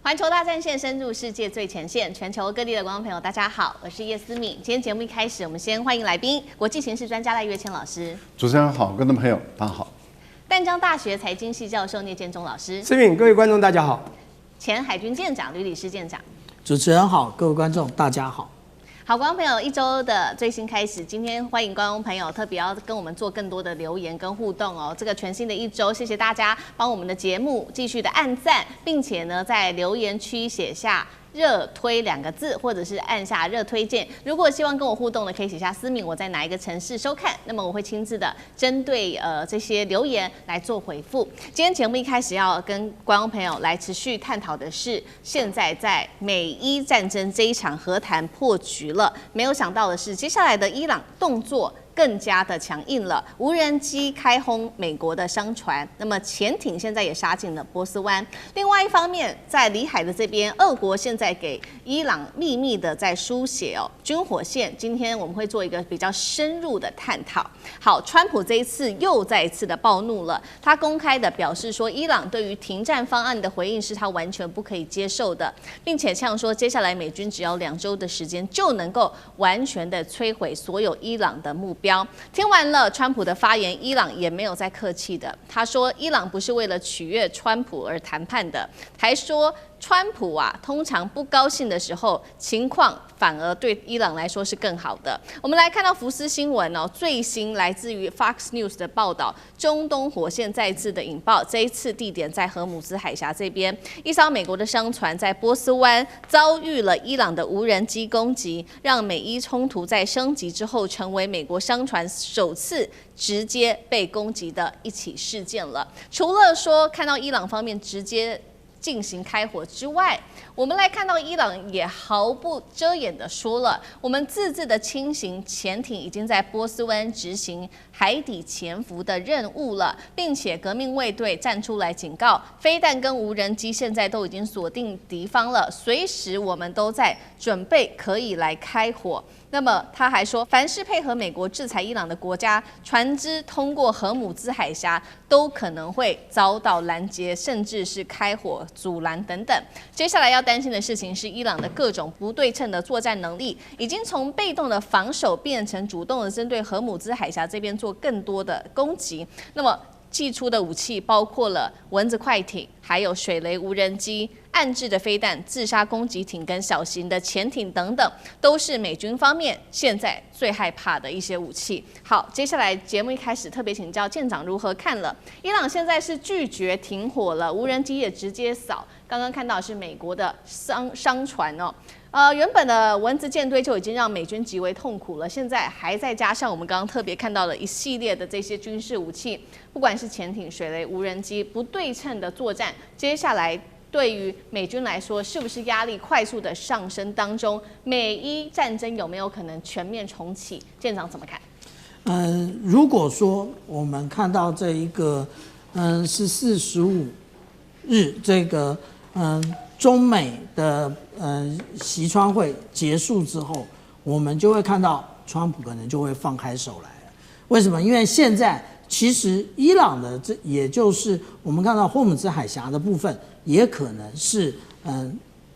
环球大战线深入世界最前线，全球各地的观众朋友，大家好，我是叶思敏。今天节目一开始，我们先欢迎来宾，国际形势专家赖岳谦老师。主持人好，观众朋友大家好。淡江大学财经系教授聂建中老师。思敏，各位观众大家好。前海军舰长吕礼诗舰长。主持人好，各位观众大家好。好，观众朋友，一周的最新开始，今天欢迎观众朋友特别要跟我们做更多的留言跟互动哦。这个全新的一周，谢谢大家帮我们的节目继续的按赞，并且呢在留言区写下热推2个字，或者是按下热推键。如果希望跟我互动的，可以写下思敏我在哪一个城市收看，那么我会亲自的针对这些留言来做回复。今天节目一开始要跟观众朋友来持续探讨的是，现在在美伊战争这一场和谈破局了，没有想到的是，接下来的伊朗动作更加的强硬了，无人机开轰美国的商船，那么潜艇现在也杀进了波斯湾。另外一方面，在里海的这边，俄国现在给伊朗秘密的在书写军火线。今天我们会做一个比较深入的探讨。好，川普这一次又再一次的暴怒了，他公开的表示说，伊朗对于停战方案的回应是他完全不可以接受的，并且像说接下来美军只要2周的时间就能够完全的摧毁所有伊朗的目标。听完了川普的发言，伊朗也没有再客气的。他说，伊朗不是为了取悦川普而谈判的，还说川普通常不高兴的时候，情况反而对伊朗来说是更好的。我们来看到福斯新闻最新来自于 Fox News 的报道，中东火线再次的引爆，这一次地点在荷姆兹海峡这边，一艘美国的商船在波斯湾遭遇了伊朗的无人机攻击，让美伊冲突在升级之后，成为美国商船首次直接被攻击的一起事件了。除了说看到伊朗方面直接进行开火之外，我们来看到伊朗也毫不遮掩的说了，我们自制的轻型潜艇已经在波斯湾执行海底潜伏的任务了，并且革命卫队站出来警告，飞弹跟无人机现在都已经锁定敌方了，随时我们都在准备可以来开火。那么他还说，凡是配合美国制裁伊朗的国家，船只通过荷姆兹海峡都可能会遭到拦截，甚至是开火阻拦等等。接下来要担心的事情是，伊朗的各种不对称的作战能力，已经从被动的防守变成主动的针对荷姆兹海峡这边做更多的攻击。那么寄出的武器包括了蚊子快艇，还有水雷无人机、暗制的飞弹、自杀攻击艇跟小型的潜艇等等，都是美军方面现在最害怕的一些武器。好，接下来节目一开始特别请教舰长如何看了。伊朗现在是拒绝停火了，无人机也直接扫。刚刚看到的是美国的商船原本的蚊子舰队就已经让美军极为痛苦了，现在还再加上我们刚刚特别看到了一系列的这些军事武器，不管是潜艇、水雷、无人机，不对称的作战，接下来对于美军来说，是不是压力快速的上升当中，美伊战争有没有可能全面重启？舰长怎么看？如果说我们看到这一个14、15日这个中美的习川会结束之后，我们就会看到川普可能就会放开手来了。为什么？因为现在其实伊朗的也就是我们看到霍姆兹海峡的部分，也可能是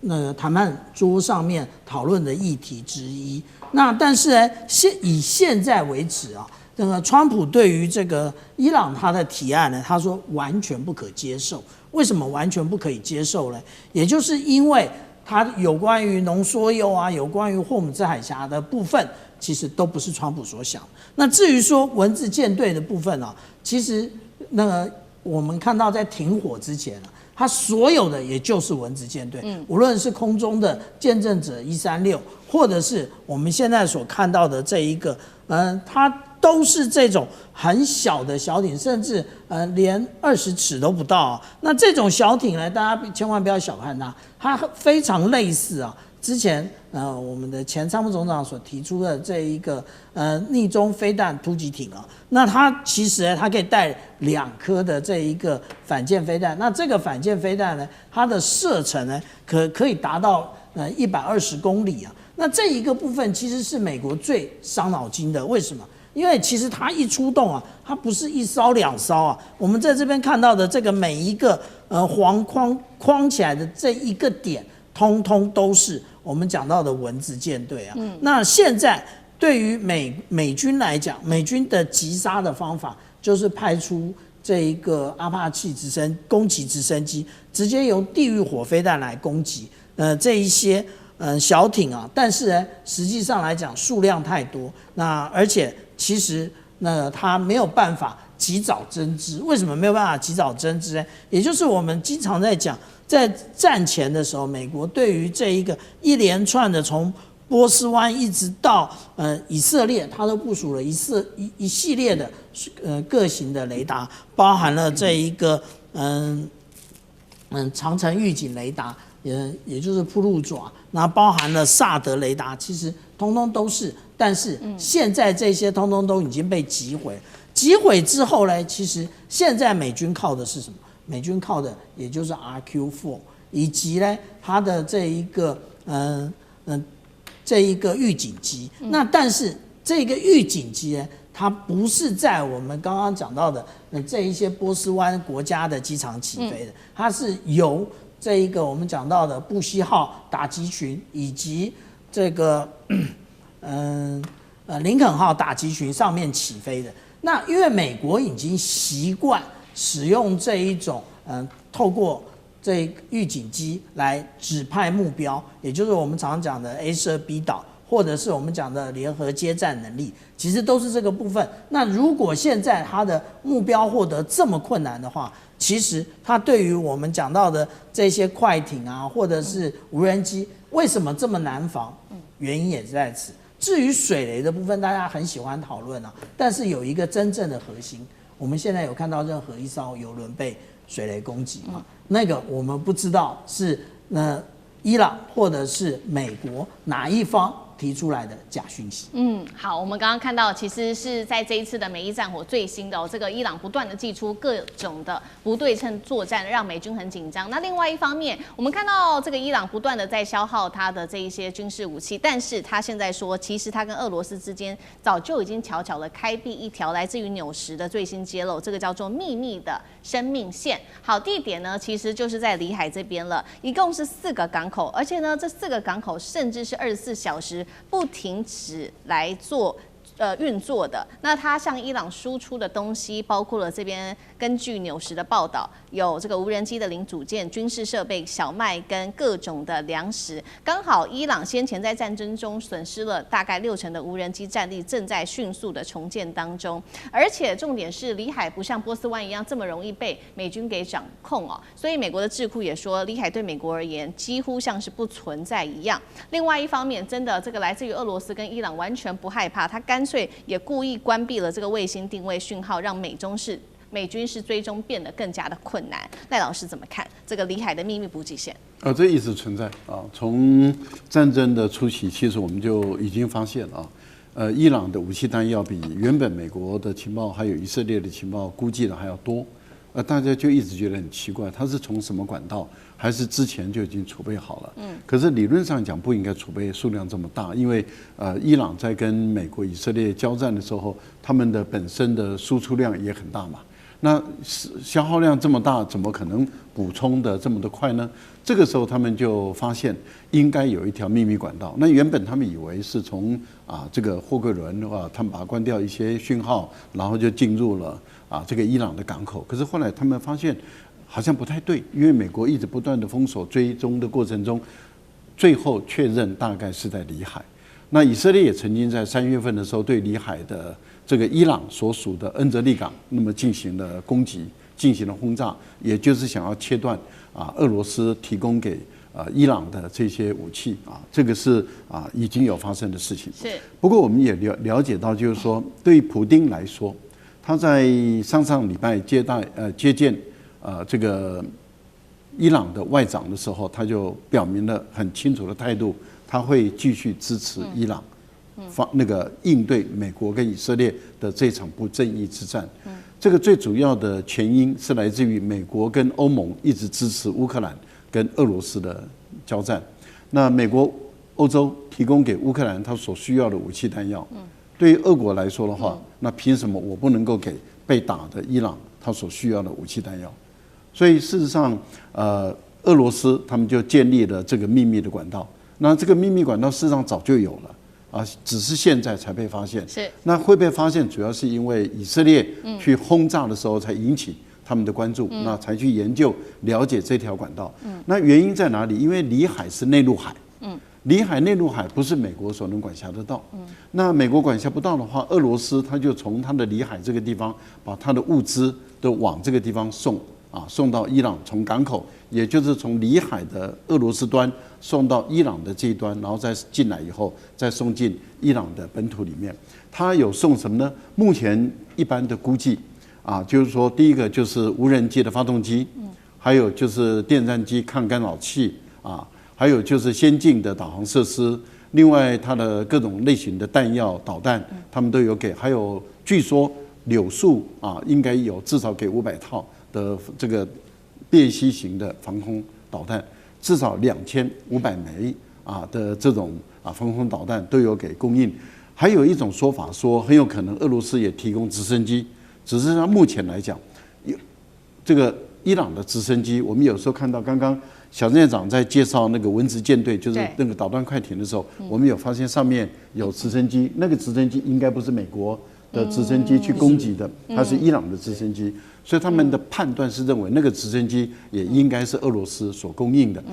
那个谈判桌上面讨论的议题之一。那但是呢，以现在为止那个川普对于这个伊朗他的提案呢，他说完全不可接受。为什么完全不可以接受呢？也就是因为它有关于浓缩铀有关于霍姆兹海峡的部分，其实都不是川普所想。那至于说蚊子舰队的部分其实那个我们看到在停火之前它所有的也就是蚊子舰队，无论是空中的见证者136，或者是我们现在所看到的这一个，它都是这种很小的小艇，甚至连20尺都不到那这种小艇呢，大家千万不要小看它，它非常类似之前我们的前参谋总长所提出的这一个逆中飞弹突击艇那它其实它可以带2颗的这一个反舰飞弹，那这个反舰飞弹呢，它的射程呢可以达到120公里那这一个部分其实是美国最伤脑筋的，为什么？因为其实它一出动啊，它不是一艘两艘啊。我们在这边看到的这个每一个黄框起来的这一个点，通通都是我们讲到的蚊子舰队啊。那现在对于美军来讲，美军的击杀的方法就是派出这一个阿帕奇攻击直升机，直接用地狱火飞弹来攻击这一些小艇啊。但是呢，实际上来讲数量太多，那而且其实它没有办法及早侦知。为什么没有办法及早侦知呢？也就是我们经常在讲，在战前的时候，美国对于这一个一连串的从波斯湾一直到以色列，它都部署了一系列的各型的雷达，包含了这一个长程预警雷达，也就是铺路爪，那包含了萨德雷达，其实通通都是。但是现在这些通通都已经被击毁。击毁之后呢，其实现在美军靠的是什么？美军靠的也就是 RQ-4， 以及呢它的这一个预警机。那但是这个预警机呢，它不是在我们刚刚讲到的这一些波斯湾国家的机场起飞的，它是由这一个我们讲到的布希号打击群以及这个林肯号打击群上面起飞的。那因为美国已经习惯使用这一种透过这预警机来指派目标，也就是我们常讲的 A-12B 导，或者是我们讲的联合接战能力，其实都是这个部分。那如果现在它的目标获得这么困难的话，其实它对于我们讲到的这些快艇啊，或者是无人机，为什么这么难防？原因也在此。至于水雷的部分，大家很喜欢讨论啊，但是有一个真正的核心，我们现在有看到任何一艘邮轮被水雷攻击吗？那个我们不知道是伊朗或者是美国哪一方提出来的假讯息。好，我们刚刚看到，其实是在这一次的美伊战火最新的这个伊朗不断的祭出各种的不对称作战，让美军很紧张。那另外一方面，我们看到这个伊朗不断的在消耗它的这一些军事武器，但是他现在说，其实他跟俄罗斯之间早就已经悄悄的开辟一条来自于纽时的最新揭露，这个叫做秘密的生命线。好，地点呢其实就是在里海这边了，一共是4个港口，而且呢这4个港口甚至是24小时不停止来做运作的。那它向伊朗输出的东西包括了这边根据纽时的报道，有这个无人机的零组件、军事设备、小麦跟各种的粮食。刚好伊朗先前在战争中损失了大概60%的无人机战力，正在迅速的重建当中。而且重点是里海不像波斯湾一样这么容易被美军给掌控哦，所以美国的智库也说，里海对美国而言几乎像是不存在一样。另外一方面，真的这个来自于俄罗斯跟伊朗完全不害怕，他干脆也故意关闭了这个卫星定位讯号，让美军是追踪变得更加的困难。赖老师怎么看这个里海的秘密补给线？这一直存在啊。从战争的初期，其实我们就已经发现了伊朗的武器弹药比原本美国的情报还有以色列的情报估计的还要多。大家就一直觉得很奇怪，它是从什么管道，还是之前就已经储备好了？可是理论上讲不应该储备数量这么大，因为伊朗在跟美国、以色列交战的时候，他们的本身的输出量也很大嘛。那消耗量这么大，怎么可能补充的这么的快呢？这个时候他们就发现应该有一条秘密管道。那原本他们以为是从这个货柜轮他们把它关掉一些讯号，然后就进入了这个伊朗的港口。可是后来他们发现好像不太对，因为美国一直不断的封锁追踪的过程中，最后确认大概是在里海。那以色列也曾经在3月份的时候对里海的这个伊朗所属的恩泽利港，那么进行了攻击，进行了轰炸，也就是想要切断俄罗斯提供给伊朗的这些武器这个是已经有发生的事情。是。不过我们也了解到，就是说对于普丁来说，他在上礼拜接见这个伊朗的外长的时候，他就表明了很清楚的态度，他会继续支持伊朗。应对美国跟以色列的这场不正义之战，这个最主要的前因是来自于美国跟欧盟一直支持乌克兰跟俄罗斯的交战。那美国、欧洲提供给乌克兰他所需要的武器弹药，对于俄国来说的话，那凭什么我不能够给被打的伊朗他所需要的武器弹药？所以事实上，俄罗斯他们就建立了这个秘密的管道。那这个秘密管道事实上早就有了啊，只是现在才被发现。是。那会被发现，主要是因为以色列去轰炸的时候才引起他们的关注，那才去研究了解这条管道。那原因在哪里？因为里海是内陆海。里海内陆海不是美国所能管辖得到。那美国管辖不到的话，俄罗斯他就从他的里海这个地方把他的物资都往这个地方送啊，送到伊朗，从港口，也就是从里海的俄罗斯端送到伊朗的这一端，然后再进来以后再送进伊朗的本土里面。他有送什么呢？目前一般的估计啊，就是说第一个就是无人机的发动机，还有就是电战机、抗干扰器啊。还有就是先进的导航设施，另外它的各种类型的弹药、导弹，他们都有给。还有据说柳树啊，应该有至少给500套的这个便携型的防空导弹，至少2500枚啊的这种防空导弹都有给供应。还有一种说法说，很有可能俄罗斯也提供直升机，只是它目前来讲，这个伊朗的直升机，我们有时候看到刚刚。小郑院长在介绍那个文职舰队，就是那个导弹快艇的时候，我们有发现上面有直升机，那个直升机应该不是美国的直升机去攻击的，它是伊朗的直升机，所以他们的判断是认为那个直升机也应该是俄罗斯所供应的。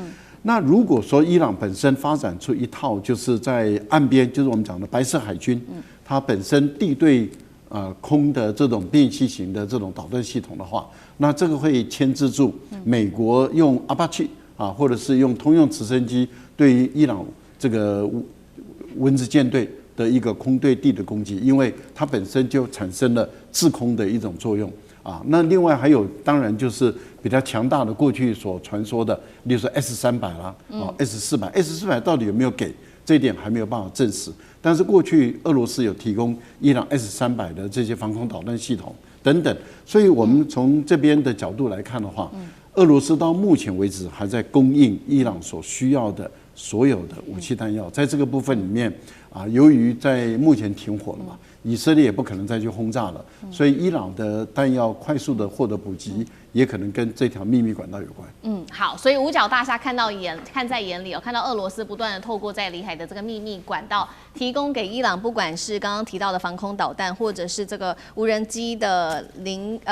那如果说伊朗本身发展出一套就是在岸边，就是我们讲的白色海军，它本身地对空的这种便携型的这种导弹系统的话，那这个会牵制住美国用阿帕奇啊，或者是用通用直升机对于伊朗这个文职舰队的一个空对地的攻击，因为它本身就产生了制空的一种作用啊。那另外还有，当然就是比较强大的过去所传说的，例如说 S300啦，S400到底有没有给？这一点还没有办法证实。但是过去俄罗斯有提供伊朗 S300的这些防空导弹系统等等，所以我们从这边的角度来看的话，俄罗斯到目前为止还在供应伊朗所需要的所有的武器弹药。在这个部分里面啊，由于在目前停火了嘛，以色列也不可能再去轰炸了，所以伊朗的弹药快速的获得补给，也可能跟这条秘密管道有关。好，所以五角大厦看在眼里哦，看到俄罗斯不断的透过在里海的这个秘密管道提供给伊朗，不管是刚刚提到的防空导弹，或者是这个无人机的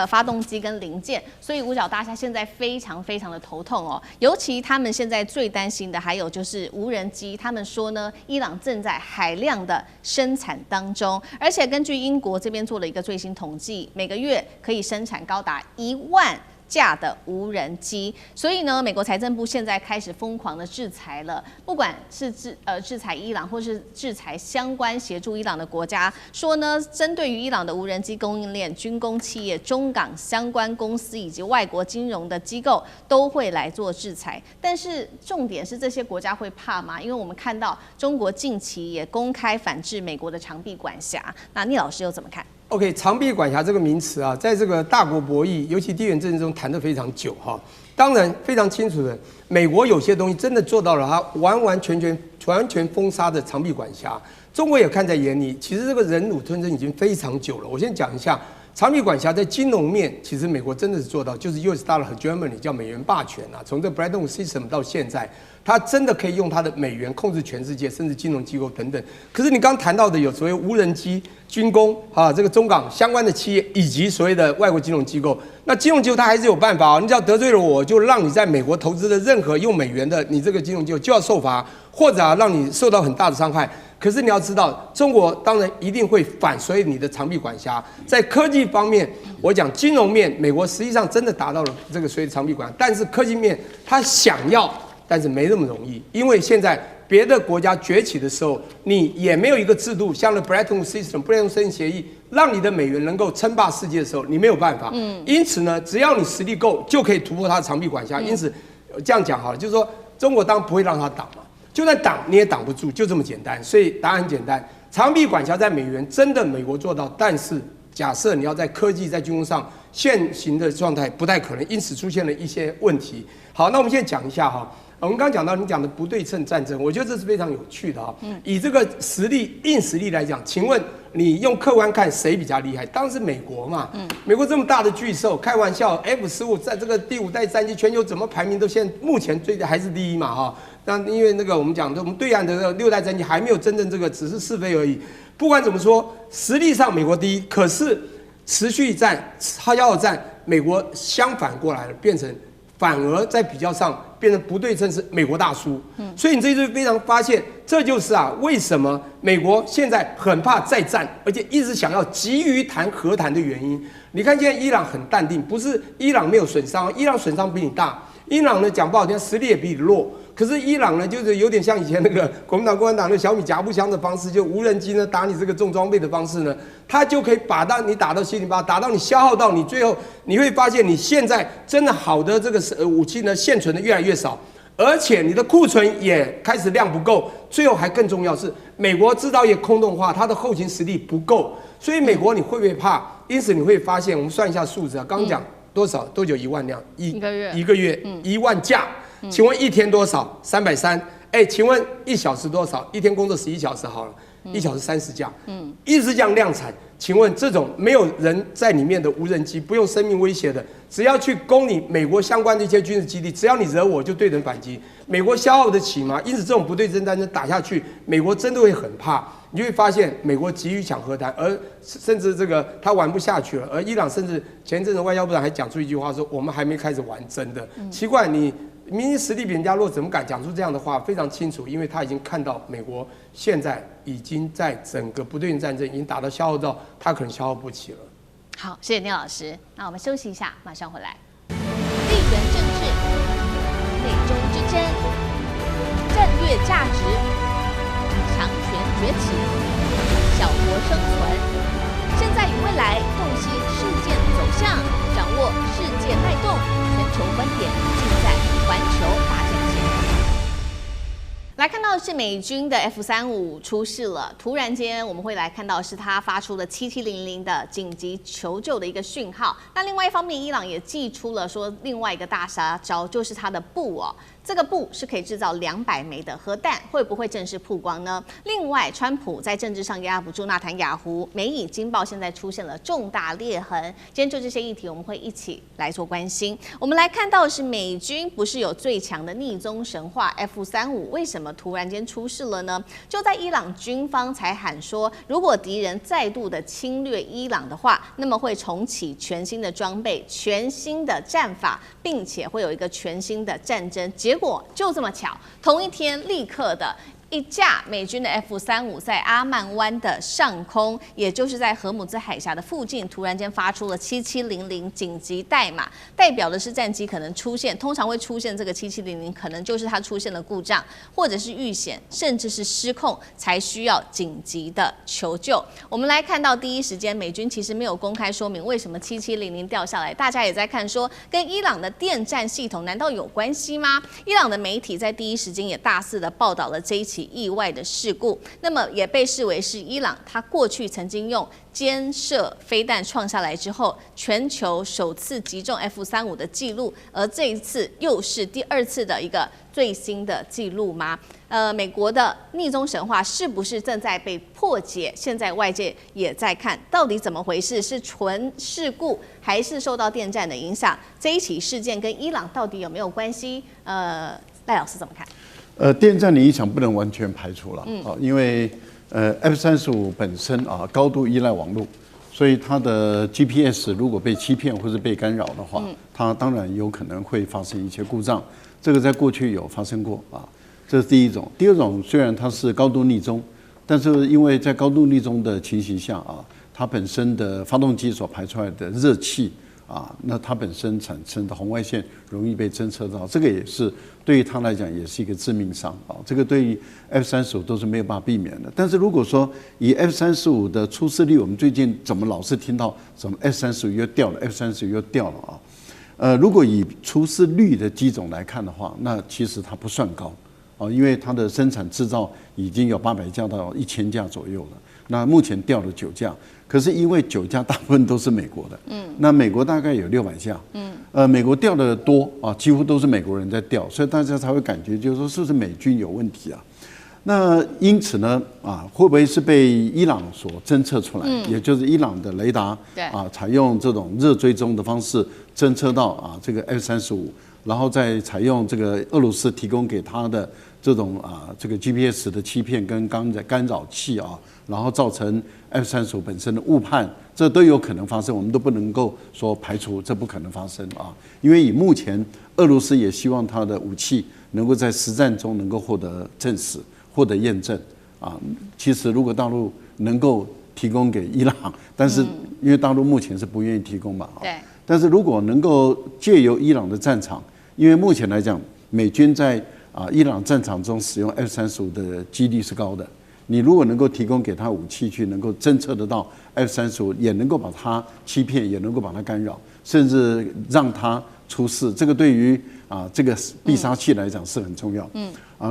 发动机跟零件，所以五角大厦现在非常非常的头痛哦。尤其他们现在最担心的还有就是无人机，他们说呢，伊朗正在海量的生产当中，而且根据英国这边做了一个最新统计，每个月可以生产高达1万架的无人机，所以呢，美国财政部现在开始疯狂的制裁了，不管是制裁伊朗，或是制裁相关协助伊朗的国家，说呢，针对于伊朗的无人机供应链、军工企业、中港相关公司以及外国金融的机构都会来做制裁。但是重点是这些国家会怕吗？因为我们看到中国近期也公开反制美国的长臂管辖，那聂老师又怎么看？OK， 长臂管辖这个名词啊，在这个大国博弈，尤其地缘政治中谈得非常久哈。当然非常清楚的，美国有些东西真的做到了，它完全封杀的长臂管辖。中国也看在眼里，其实这个忍辱吞声已经非常久了。我先讲一下，长臂管辖在金融面，其实美国真的是做到，就是 US dollar 和 Germany 叫美元霸权啊。从这 Bretton Woods System 到现在，它真的可以用它的美元控制全世界，甚至金融机构等等。可是你刚谈到的有所谓无人机、军工啊，这个中港相关的企业，以及所谓的外国金融机构，那金融机构它还是有办法，你只要得罪了我，就让你在美国投资的任何用美元的，你这个金融机构就要受罚，或者让你受到很大的伤害。可是你要知道，中国当然一定会反随你的长臂管辖。在科技方面，我讲金融面，美国实际上真的达到了这个所谓的长臂管辖，但是科技面它想要，但是没那么容易，因为现在别的国家崛起的时候，你也没有一个制度，像 Bretton Woods System 布雷顿森林协议，让你的美元能够称霸世界的时候，你没有办法。因此呢，只要你实力够，就可以突破它的长臂管辖。因此，这样讲好了，就是说中国当然不会让它挡嘛。就算挡你也挡不住，就这么简单。所以答案很简单，长臂管辖在美元真的美国做到，但是假设你要在科技在军工上现行的状态不太可能，因此出现了一些问题。好，那我们现在讲一下哈，我们刚刚讲到你讲的不对称战争，我觉得这是非常有趣的啊。以这个实力硬实力来讲，请问你用客观看谁比较厉害？当然是美国嘛。美国这么大的巨兽，开玩笑 ，F-15在这个第5代战机全球怎么排名都现在目前还是第1嘛哈。那因为那个我们讲的，我们对岸的6代战机还没有真正这个只是试飞而已。不管怎么说，实力上美国第1，可是持续战、消耗战，美国相反过来了，变成。反而在比较上变成不对称，是美国大输。所以你这就非常发现，这就是为什么美国现在很怕再战，而且一直想要急于谈和谈的原因。你看现在伊朗很淡定，不是伊朗没有损伤，伊朗损伤比你大。伊朗呢讲不好听，实力也比你弱。可是伊朗呢，就是有点像以前那个国民党、共产党那小米夹步枪的方式，就无人机呢打你这个重装备的方式呢，它就可以把你打到稀里巴拉，打到你消耗到你最后，你会发现你现在真的好的这个武器呢现存的越来越少，而且你的库存也开始量不够，最后还更重要是美国制造业空洞化，它的后勤实力不够，所以美国你会不会怕？因此你会发现，我们算一下数字啊，刚刚讲多少多久1万辆一个月1万架。请问一天多少？330。请问1小时多少？一天工作11小时好了，1小时30架。一直这样量产。请问这种没有人在里面的无人机，不用生命威胁的，只要去攻你美国相关的一些军事基地，只要你惹我就对人反击，美国消耗得起吗？因此这种不对称战争打下去，美国真的会很怕。你就会发现美国急于抢和谈，而甚至这个他玩不下去了。而伊朗甚至前一阵子外交部长还讲出一句话说：“我们还没开始玩真的。”奇怪，你明明实力比人家弱，怎么敢讲出这样的话？非常清楚，因为他已经看到美国现在已经在整个不对称战争已经打到消耗到他可能消耗不起了。好，谢谢聂老师。那我们休息一下，马上回来。地缘政治、美中之争、战略价值、强权崛起、小国生存，现在与未来洞悉事件走向，掌握世界脉动，全球观点尽在环球大战线。来看到的是美军的 F-35出事了，突然间我们会来看到是它发出了7700的紧急求救的一个讯号。那另外一方面，伊朗也祭出了说另外一个大杀招，就是它的钚哦。这个钚是可以制造200枚的核弹，会不会正式曝光呢？另外，川普在政治上压不住纳坦雅胡，美以经报现在出现了重大裂痕。今天就这些议题，我们会一起来做关心。我们来看到的是美军不是有最强的逆宗神话 F-35，为什么突然间出事了呢？就在伊朗军方才喊说，如果敌人再度的侵略伊朗的话，那么会重启全新的装备、全新的战法，并且会有一个全新的战争。结果就这么巧，同一天立刻的一架美军的 F-35在阿曼湾的上空，也就是在荷姆兹海峡的附近，突然间发出了7700紧急代码，代表的是战机可能出现，通常会出现这个7700，可能就是它出现了故障，或者是遇险，甚至是失控，才需要紧急的求救。我们来看到第一时间，美军其实没有公开说明为什么7700掉下来，大家也在看说，跟伊朗的电战系统难道有关系吗？伊朗的媒体在第一时间也大肆的报道了这一起意外的事故，那么也被视为是伊朗它过去曾经用肩射飞弹创下来之后，全球首次击中 F-35的记录，而这一次又是第2次的一个最新的记录吗？美国的逆宗神话是不是正在被破解？现在外界也在看到底怎么回事，是纯事故还是受到电战的影响？这一起事件跟伊朗到底有没有关系？赖老师怎么看？电战的影响不能完全排除了因为F-35本身高度依赖网络，所以它的 GPS 如果被欺骗或是被干扰的话，它当然有可能会发生一些故障。这个在过去有发生过这是第一种。第二种，虽然它是高度逆中，但是因为在高度逆中的情形下它本身的发动机所排出来的热气那它本身产生的红外线容易被侦测到，这个也是对于它来讲也是一个致命伤这个对于 F-35都是没有办法避免的。但是如果说以 F-35的出事率，我们最近怎么老是听到什么 F-35又掉了 ，F-35又掉了如果以出事率的机种来看的话，那其实它不算高因为它的生产制造已经有800架到1000架左右了。那目前调了9架，可是因为9架大部分都是美国的，那美国大概有600架，美国调的多啊，几乎都是美国人在调，所以大家才会感觉就是说是不是美军有问题啊？那因此呢，会不会是被伊朗所侦测出来？也就是伊朗的雷达采用这种热追踪的方式侦测到这个 F-35，然后再采用这个俄罗斯提供给他的这种这个 GPS 的欺骗跟干扰器然后造成 F-35本身的误判，这都有可能发生，我们都不能够说排除这不可能发生因为以目前俄罗斯也希望他的武器能够在实战中能够获得证实、获得验证其实如果大陆能够提供给伊朗，但是因为大陆目前是不愿意提供嘛对。但是如果能够借由伊朗的战场，因为目前来讲，美军在伊朗战场中使用 F-35的几率是高的。你如果能够提供给他武器去能够侦测得到 F-35，也能够把它欺骗，也能够把它干扰，甚至让它出事，这个对于这个必杀器来讲是很重要。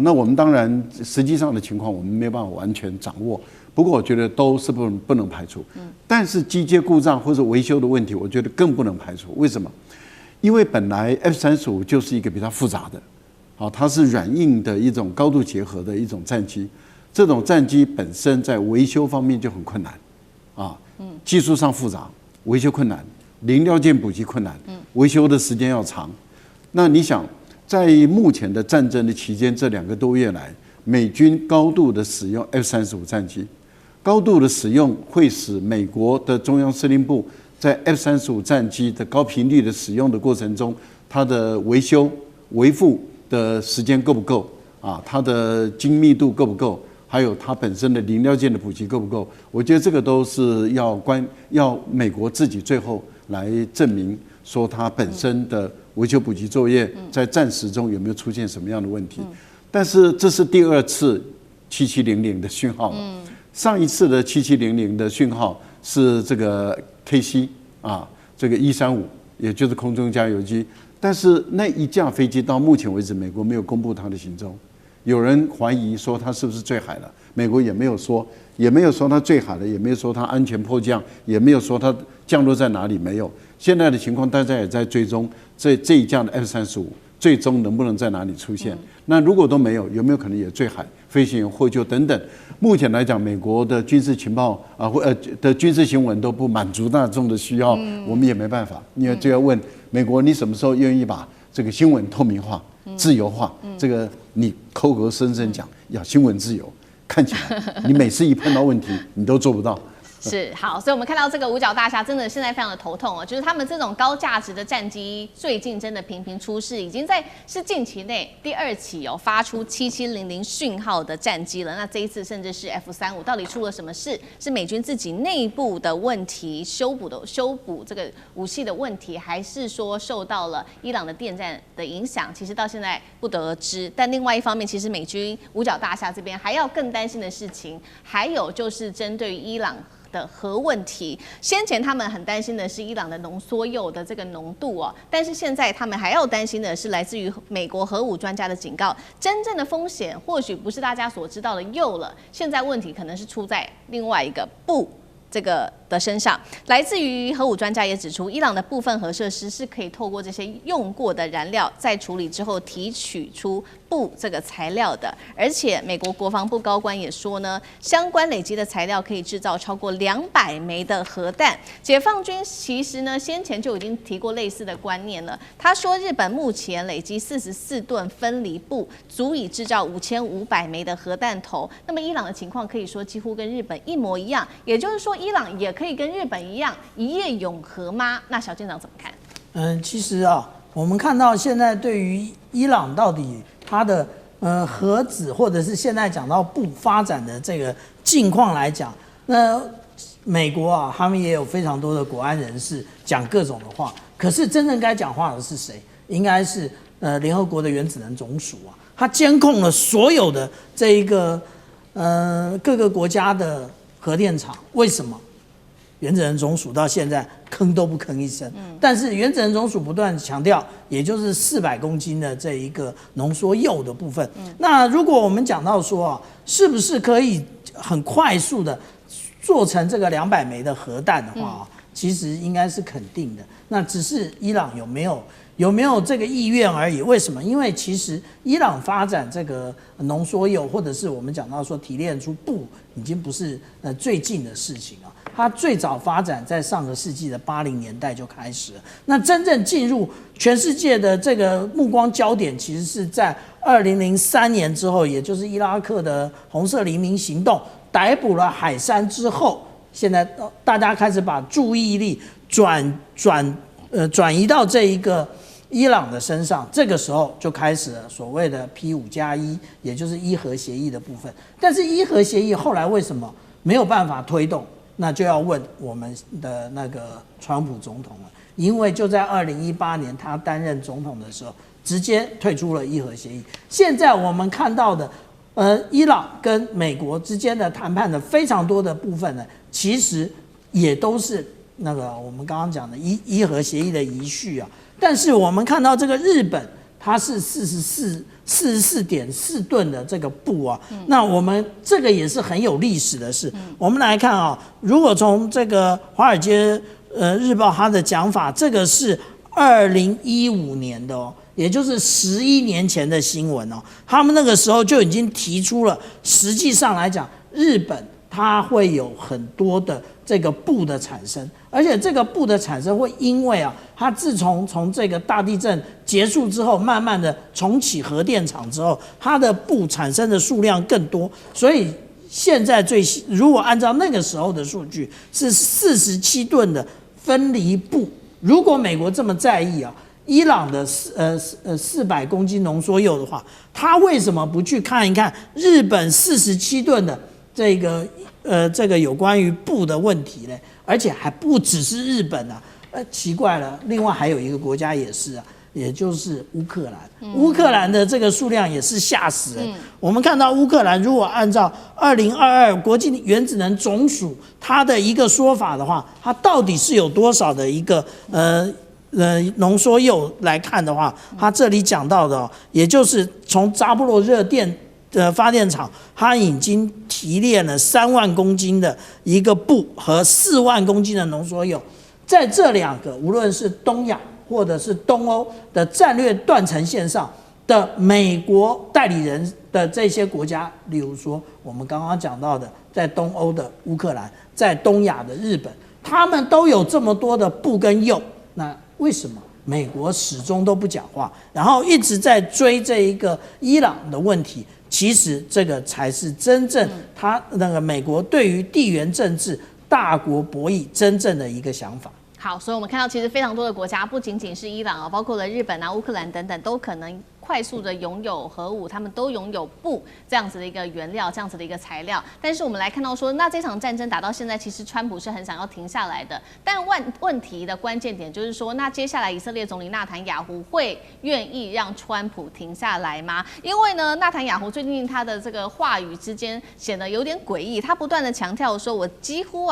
那我们当然实际上的情况我们没有办法完全掌握，不过我觉得都是不能排除。但是机械故障或者维修的问题，我觉得更不能排除。为什么？因为本来 F-35就是一个比较复杂的，它是软硬的一种高度结合的一种战机。这种战机本身在维修方面就很困难，技术上复杂，维修困难，零料件补给困难，维修的时间要长。那你想，在目前的战争的期间，这2个多月来，美军高度的使用 F-35战机，高度的使用会使美国的中央司令部在 F-35战机的高频率的使用的过程中，它的维修维护的时间够不够它的精密度够不够？还有它本身的零料件的补给够不够？我觉得这个都是要美国自己最后来证明，说它本身的维修补给作业在战时中有没有出现什么样的问题。但是这是第2次7700的讯号了，上一次的7700的讯号是这个 KC 这个135，也就是空中加油机。但是那一架飞机到目前为止，美国没有公布它的行踪。有人怀疑说它是不是坠海了，美国也没有说它坠海了，也没有说它安全迫降，也没有说它降落在哪里，没有。现在的情况，大家也在追踪这一架的 F-35最终能不能在哪里出现。那如果都没有，有没有可能也坠海、飞行员获救等等？目前来讲，美国的军事情报的军事新闻都不满足大众的需要，我们也没办法，因为就要问美国，你什么时候愿意把这个新闻透明化、自由化？这个你口口声声讲要新闻自由，看起来你每次一碰到问题，你都做不到。是好，所以我们看到这个五角大厦真的现在非常的头痛就是他们这种高价值的战机最近真的频频出事，已经是近期内第2起发出7700讯号的战机了。那这一次甚至是 F-35，到底出了什么事？是美军自己内部的问题，修补这个武器的问题，还是说受到了伊朗的电战的影响？其实到现在不得而知。但另外一方面，其实美军五角大厦这边还要更担心的事情，还有就是针对于伊朗的核问题。先前他们很担心的是伊朗的浓缩铀的这个浓度但是现在他们还要担心的是来自于美国核武专家的警告，真正的风险或许不是大家所知道的铀了，现在问题可能是出在另外一个钚这个的身上。来自于核武专家也指出，伊朗的部分核设施是可以透过这些用过的燃料在处理之后提取出钚这个材料的，而且美国国防部高官也说呢，相关累积的材料可以制造超过200枚的核弹。解放军其实呢先前就已经提过类似的观念了，他说日本目前累积44吨分离钚，足以制造5500枚的核弹头。那么伊朗的情况可以说几乎跟日本一模一样，也就是说伊朗也可以跟日本一样一夜永和吗？那小舰长怎么看？其实我们看到现在对于伊朗到底它的核子或者是现在讲到钚发展的这个境况来讲，那美国他们也有非常多的国安人士讲各种的话，可是真正该讲话的是谁？应该是联合国的原子能总署它监控了所有的这一个各个国家的核电厂。为什么？原子能总署到现在吭都不吭一声。但是原子能总署不断强调，也就是400公斤的这一个浓缩铀的部分。那如果我们讲到说啊，是不是可以很快速的做成这个200枚的核弹的话，其实应该是肯定的。那只是伊朗有没有这个意愿而已。为什么？因为其实伊朗发展这个浓缩铀，或者是我们讲到说提炼出钚，已经不是最近的事情了。它最早发展在上个世纪的80年代就开始了。那真正进入全世界的这个目光焦点，其实是在2003年之后，也就是伊拉克的红色黎明行动逮捕了海珊之后，现在大家开始把注意力转移到这一个伊朗的身上，这个时候就开始了所谓的P5+1，也就是伊核协议的部分。但是伊核协议后来为什么没有办法推动？那就要问我们的那个川普总统了，因为就在2018年他担任总统的时候，直接退出了伊核协议。现在我们看到的，伊朗跟美国之间的谈判的非常多的部分呢，其实也都是那个我们刚刚讲的伊核协议的遗绪啊。但是我们看到这个日本，它是44.4吨的这个钚啊，那我们这个也是很有历史的事。我们来看啊，如果从这个《华尔街日报》它的讲法，这个是2015年的哦，也就是11年前的新闻哦。他们那个时候就已经提出了，实际上来讲，日本它会有很多的这个钚的产生，而且这个钚的产生会因为啊，它自从这个大地震结束之后，慢慢的重启核电厂之后，它的钚产生的数量更多，所以现在如果按照那个时候的数据是47吨的分离钚。如果美国这么在意啊，伊朗的400公斤浓缩铀的话，他为什么不去看一看日本47吨的这个有关于钚的问题呢？而且还不只是日本啊，奇怪了，另外还有一个国家也是啊，也就是乌克兰。乌克兰的这个数量也是吓死人。我们看到乌克兰如果按照2022国际原子能总署它的一个说法的话，它到底是有多少的一个浓缩铀来看的话，它这里讲到的也就是从扎波罗热电发电厂，它已经提炼了3万公斤的一个钚和4万公斤的浓缩铀，在这2个无论是东亚或者是东欧的战略断层线上的美国代理人的这些国家，例如说我们刚刚讲到的，在东欧的乌克兰，在东亚的日本，他们都有这么多的钚跟铀，那为什么美国始终都不讲话，然后一直在追这一个伊朗的问题？其实这个才是真正他那个美国对于地缘政治大国博弈真正的一个想法。好，所以我们看到其实非常多的国家，不仅仅是伊朗啊，包括了日本啊、乌克兰等等，都可能快速的拥有核武，他们都拥有钚这样子的一个原料，这样子的一个材料。但是我们来看到说，那这场战争打到现在，其实川普是很想要停下来的。但问题的关键点就是说，那接下来以色列总理纳坦雅胡会愿意让川普停下来吗？因为呢，纳坦雅胡最近他的这个话语之间显得有点诡异，他不断的强调说，我几乎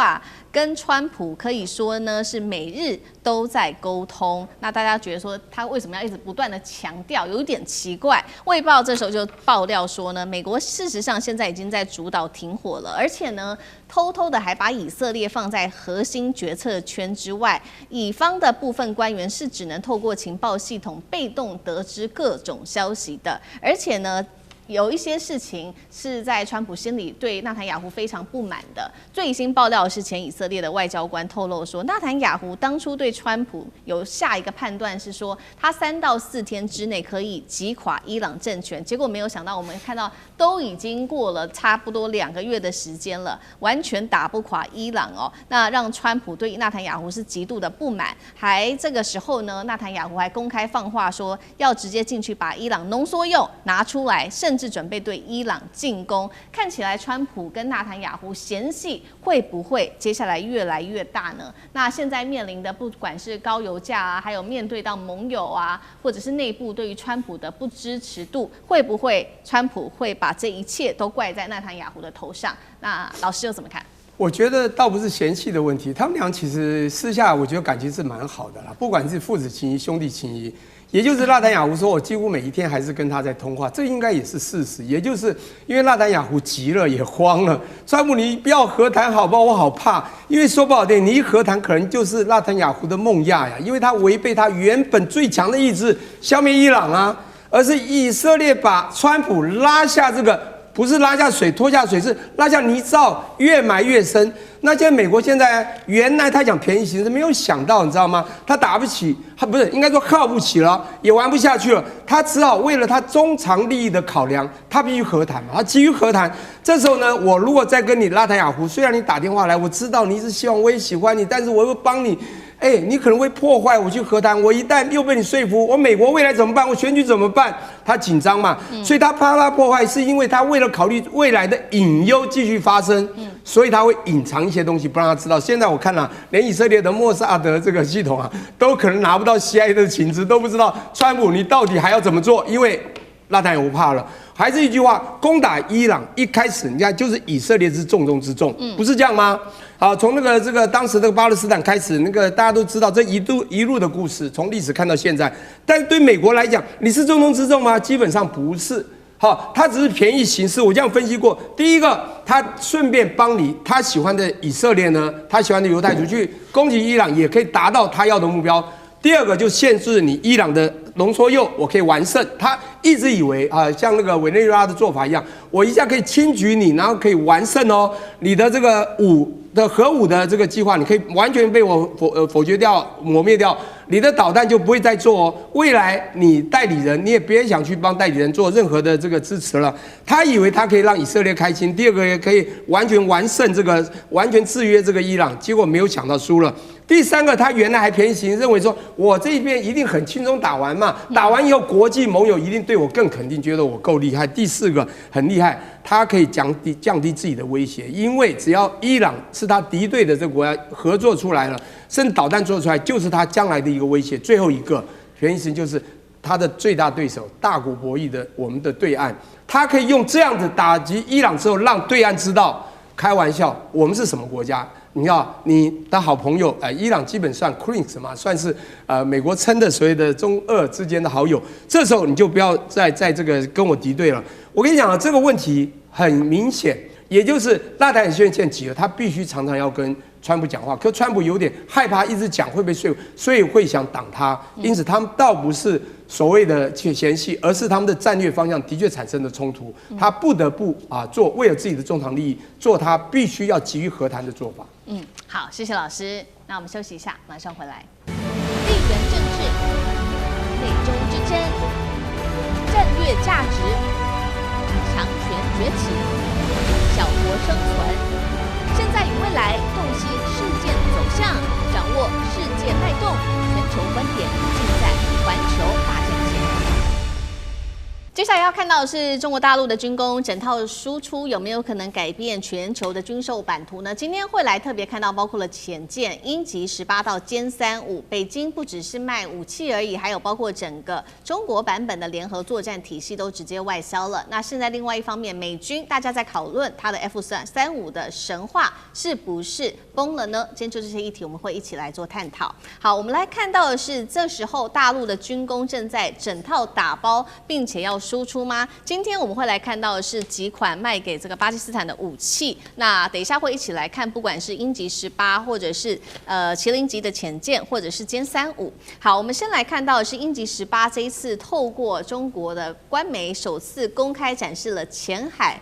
跟川普可以说呢是每日都在沟通。那大家觉得说他为什么要一直不断的强调，有一点奇怪。卫报这时候就爆料说呢，美国事实上现在已经在主导停火了，而且呢偷偷的还把以色列放在核心决策圈之外。以方的部分官员是只能透过情报系统被动得知各种消息的，而且呢有一些事情是在川普心里对纳坦雅胡非常不满的。最新爆料是前以色列的外交官透露说，纳坦雅胡当初对川普有下一个判断是说，他3到4天之内可以击垮伊朗政权。结果没有想到，我们看到都已经过了差不多2个月的时间了，完全打不垮伊朗哦。那让川普对纳坦雅胡是极度的不满，还这个时候呢，纳坦雅胡还公开放话说要直接进去把伊朗浓缩铀拿出来，甚至准备对伊朗进攻。看起来川普跟纳坦雅胡嫌隙会不会接下来越来越大呢？那现在面临的不管是高油价啊，还有面对到盟友啊，或者是内部对于川普的不支持度，会不会川普会把这一切都怪在纳坦雅胡的头上？那老师又怎么看？我觉得倒不是嫌弃的问题，他们俩其实私下我觉得感情是蛮好的啦，不管是父子情谊、兄弟情谊。也就是纳坦雅胡说，我几乎每一天还是跟他在通话，这应该也是事实。也就是因为纳坦雅胡急了，也慌了，川普你不要和谈好不好？我好怕，因为说不好听，你一和谈可能就是纳坦雅胡的梦魇呀，因为他违背他原本最强的意志，消灭伊朗啊，而是以色列把川普拉下这个。不是拉下水拖下水，是拉下泥沼，越埋越深。那现在美国现在原来他讲便宜行事，没有想到你知道吗？他打不起，他不是应该说靠不起了，也玩不下去了。他只好为了他中长利益的考量，他必须和谈嘛。他急于和谈，这时候呢，我如果再跟你纳坦雅胡，虽然你打电话来，我知道你一直希望我也喜欢你，但是我又帮你。你可能会破坏我去和谈，我一旦又被你说服，我美国未来怎么办？我选举怎么办？他紧张嘛，所以他怕他破坏，是因为他为了考虑未来的隐忧继续发生，所以他会隐藏一些东西不让他知道。现在我看了，连以色列的莫萨德这个系统啊，都可能拿不到 CIA 的情资，都不知道川普你到底还要怎么做，因为纳坦雅胡怕了。还是一句话，攻打伊朗一开始，你看就是以色列是重中之重，不是这样吗？好，从这个当时这个巴勒斯坦开始，那个大家都知道这一路的故事，从历史看到现在。但是对美国来讲，你是重中之重吗？基本上不是。好，他只是便宜行事。我这样分析过，第一个，他顺便帮你他喜欢的以色列呢，他喜欢的犹太族去攻击伊朗，也可以达到他要的目标。第二个就限制你伊朗的浓缩铀，我可以完胜。他一直以为像那个委内瑞拉的做法一样，我一下可以轻举你，然后可以完胜哦。你的这个核武的这个计划，你可以完全被我否决掉、抹灭掉。你的导弹就不会再做哦。未来你代理人，你也别想去帮代理人做任何的这个支持了。他以为他可以让以色列开心，第二个也可以完全完胜这个，完全制约这个伊朗，结果没有想到输了。第三个，他原来还便宜行，认为说我这一边一定很轻松打完嘛，打完以后国际盟友一定对我更肯定，觉得我够厉害。第四个很厉害，他可以降低自己的威胁，因为只要伊朗是他敌对的这个国家合作出来了，甚至导弹做出来，就是他将来的一个威胁。最后一个便宜行就是他的最大对手，大国博弈的我们的对岸，他可以用这样子打击伊朗之后，让对岸知道，开玩笑，我们是什么国家？你要你的好朋友，伊朗基本算 Queens 嘛，算是美国称的所谓的中俄之间的好友。这时候你就不要再这个跟我敌对了。我跟你讲啊，这个问题很明显，也就是纳坦雅胡现在急了，他必须常常要跟川普讲话，可川普有点害怕，一直讲会被说服，所以会想挡他。因此，他们倒不是所谓的嫌隙，而是他们的战略方向的确产生了冲突。他不得不做为了自己的中长利益，做他必须要急于和谈的做法。好，谢谢老师。那我们休息一下，马上回来。地缘政治、美中之争、战略价值、强权崛起、小国生存。现在与未来洞悉事件走向，掌握世界脉动，全球观点尽在环球大战线。接下来要看到的是中国大陆的军工整套输出有没有可能改变全球的军售版图呢？今天会来特别看到包括了潜舰鹰击18到歼35，北京不只是卖武器而已，还有包括整个中国版本的联合作战体系都直接外销了。那现在另外一方面，美军大家在讨论它的 F-35的神话是不是崩了呢？今天就这些议题我们会一起来做探讨。好，我们来看到的是这时候大陆的军工正在整套打包，并且要输出吗？今天我们会来看到的是几款卖给这个巴基斯坦的武器。那等一下会一起来看，不管是鹰击18，或者是麒麟级的潜舰，或者是歼35。好，我们先来看到的是鹰击18，这一次透过中国的官媒首次公开展示了深海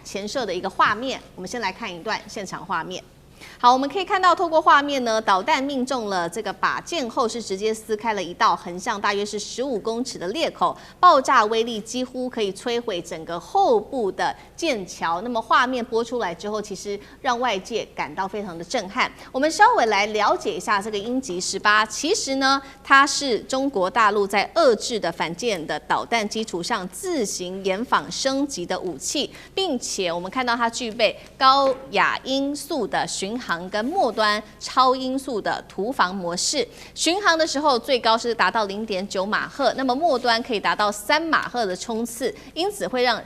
潜射的一个画面。我们先来看一段现场画面。好，我们可以看到，透过画面呢，导弹命中了这个靶舰后，是直接撕开了一道横向大约是15公尺的裂口，爆炸威力几乎可以摧毁整个后部的舰桥。那么画面播出来之后，其实让外界感到非常的震撼。我们稍微来了解一下这个鹰击18，其实呢，它是中国大陆在遏制的反舰的导弹基础上自行研仿升级的武器，并且我们看到它具备高亚音速的巡巡航跟末端超音速的突防模式。巡航的时候最高是达到0.9马赫，那么末端可以达到3马赫的冲刺，因此会让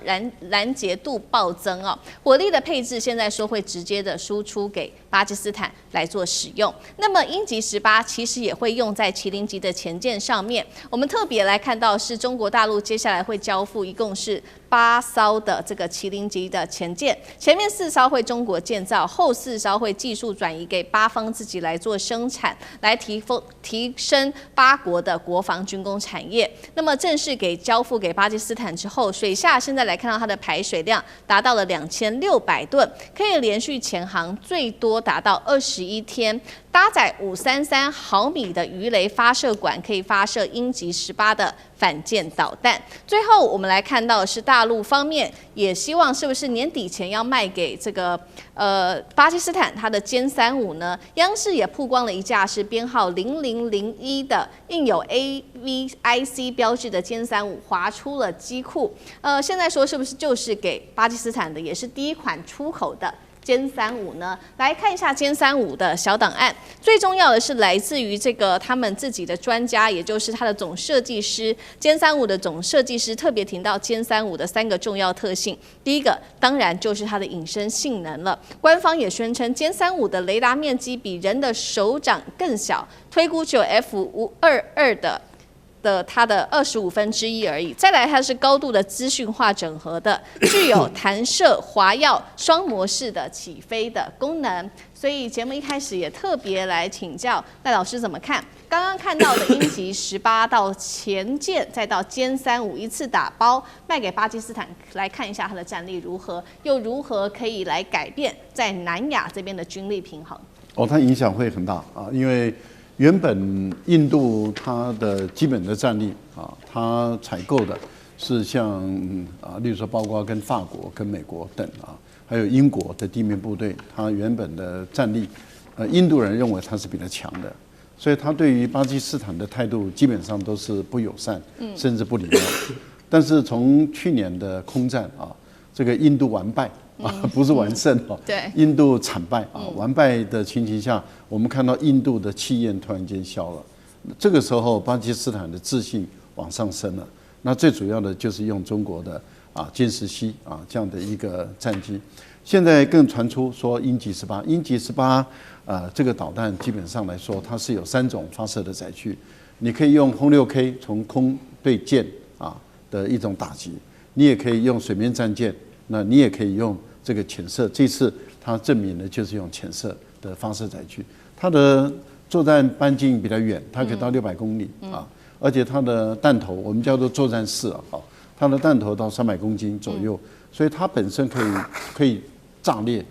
拦截度暴增哦。火力的配置现在说会直接的输出给巴基斯坦来做使用。那么鹰击18其实也会用在麒麟级的前舰上面。我们特别来看到是中国大陆接下来会交付一共是8艘的这个麒麟级的前舰，前面4艘会中国建造，后4艘会技术转移给巴方自己来做生产，来提升巴国的国防军工产业。那么正式交付给巴基斯坦之后，水下现在来看到它的排水量达到了2600吨，可以连续潜航最多达到21天。搭载533毫米的鱼雷发射管，可以发射鹰击18的反舰导弹。最后，我们来看到的是大陆方面也希望是不是年底前要卖给这个巴基斯坦它的歼35呢？央视也曝光了一架是编号0001的印有 AVIC 标志的歼35滑出了机库。现在说是不是就是给巴基斯坦的，也是第一款出口的歼35呢？来看一下歼35的小档案，最重要的是来自于这个他们自己的专家，也就是它的总设计师。歼35的总设计师特别提到歼35的3个重要特性，第一个当然就是它的隐身性能了。官方也宣称歼35的雷达面积比人的手掌更小，推估只有 F522的它的1/25而已。再来，它是高度的资讯化整合的，具有弹射、滑跃、双模式的起飞的功能。所以节目一开始也特别来请教赖老师怎么看刚刚看到的鹰击18到前舰，再到歼35一次打包卖给巴基斯坦，来看一下它的战力如何，又如何可以来改变在南亚这边的军力平衡？它影响会很大啊，因为原本印度它的基本的战力啊，它采购的是像例如说包括跟法国、跟美国等啊，还有英国的地面部队，它原本的战力，印度人认为它是比较强的，所以他对于巴基斯坦的态度基本上都是不友善，甚至不礼貌。但是从去年的空战啊，这个印度完败。不是完胜哦，对，印度惨败啊，完败的情形下，我们看到印度的气焰突然间消了，这个时候巴基斯坦的自信往上升了。那最主要的就是用中国的歼17这样的一个战机，现在更传出说鹰击18，这个导弹基本上来说它是有3种发射的载具，你可以用轰6K 从空对舰的一种打击，你也可以用水面战舰。那你也可以用这个潜射，这次它证明的就是用潜射的发射载具，它的作战半径比较远，它可以到600公里而且它的弹头我们叫做作战室它的弹头到300公斤左右，所以它本身可以炸裂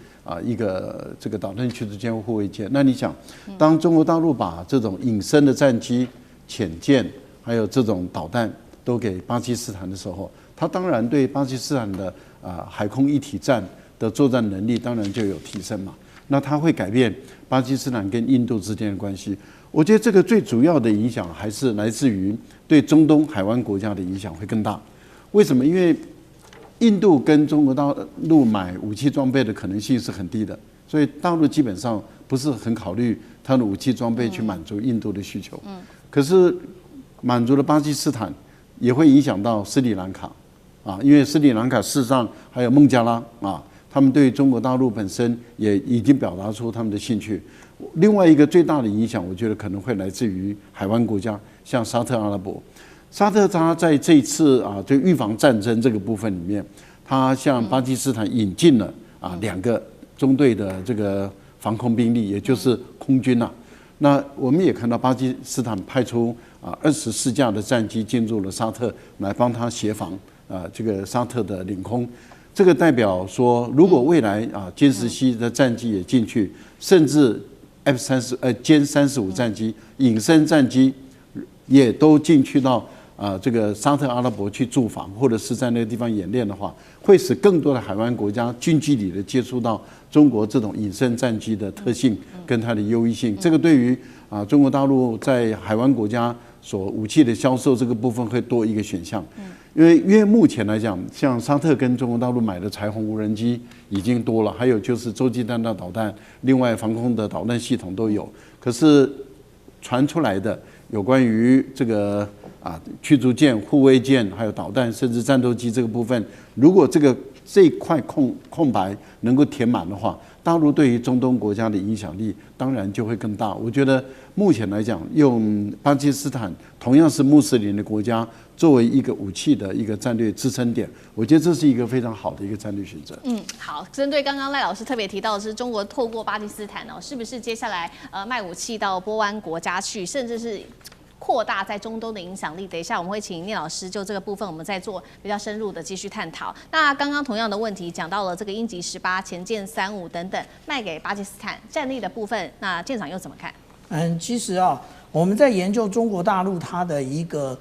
一个这个导弹驱逐舰或护卫舰。那你想，当中国大陆把这种隐身的战机、潜舰还有这种导弹都给巴基斯坦的时候，它当然对巴基斯坦的海空一体战的作战能力当然就有提升嘛。那它会改变巴基斯坦跟印度之间的关系。我觉得这个最主要的影响还是来自于对中东海湾国家的影响会更大。为什么？因为印度跟中国大陆买武器装备的可能性是很低的，所以大陆基本上不是很考虑它的武器装备去满足印度的需求。可是满足了巴基斯坦，也会影响到斯里兰卡。因为斯里兰卡事实上还有孟加拉他们对中国大陆本身也已经表达出他们的兴趣。另外一个最大的影响，我觉得可能会来自于海湾国家，像沙特阿拉伯。沙特它在这一次就预防战争这个部分里面，它向巴基斯坦引进了2个中队的这个防空兵力，也就是空军那我们也看到巴基斯坦派出24架的战机进入了沙特，来帮他协防这个沙特的领空。这个代表说，如果未来歼17的战机也进去，甚至歼35战机、隐身战机也都进去到这个沙特阿拉伯去驻防，或者是在那个地方演练的话，会使更多的海湾国家近距离的接触到中国这种隐身战机的特性跟它的优异性。这个对于中国大陆在海湾国家所武器的销售这个部分会多一个选项。因为目前来讲，像沙特跟中国大陆买的彩虹无人机已经多了，还有就是洲际弹道导弹，另外防空的导弹系统都有。可是传出来的有关于这个驱逐舰、护卫舰，还有导弹，甚至战斗机这个部分，如果这一块空白能够填满的话，大陆对于中东国家的影响力当然就会更大。我觉得目前来讲，用巴基斯坦同样是穆斯林的国家作为一个武器的一个战略支撑点，我觉得这是一个非常好的一个战略选择。好，针对刚刚赖老师特别提到的是，中国透过巴基斯坦是不是接下来卖武器到波湾国家去，甚至是扩大在中东的影响力？等一下我们会请聂老师就这个部分，我们再做比较深入的继续探讨。那刚刚同样的问题讲到了这个鹰击18、前舰35等等卖给巴基斯坦战力的部分，那舰长又怎么看？其实我们在研究中国大陆它的一个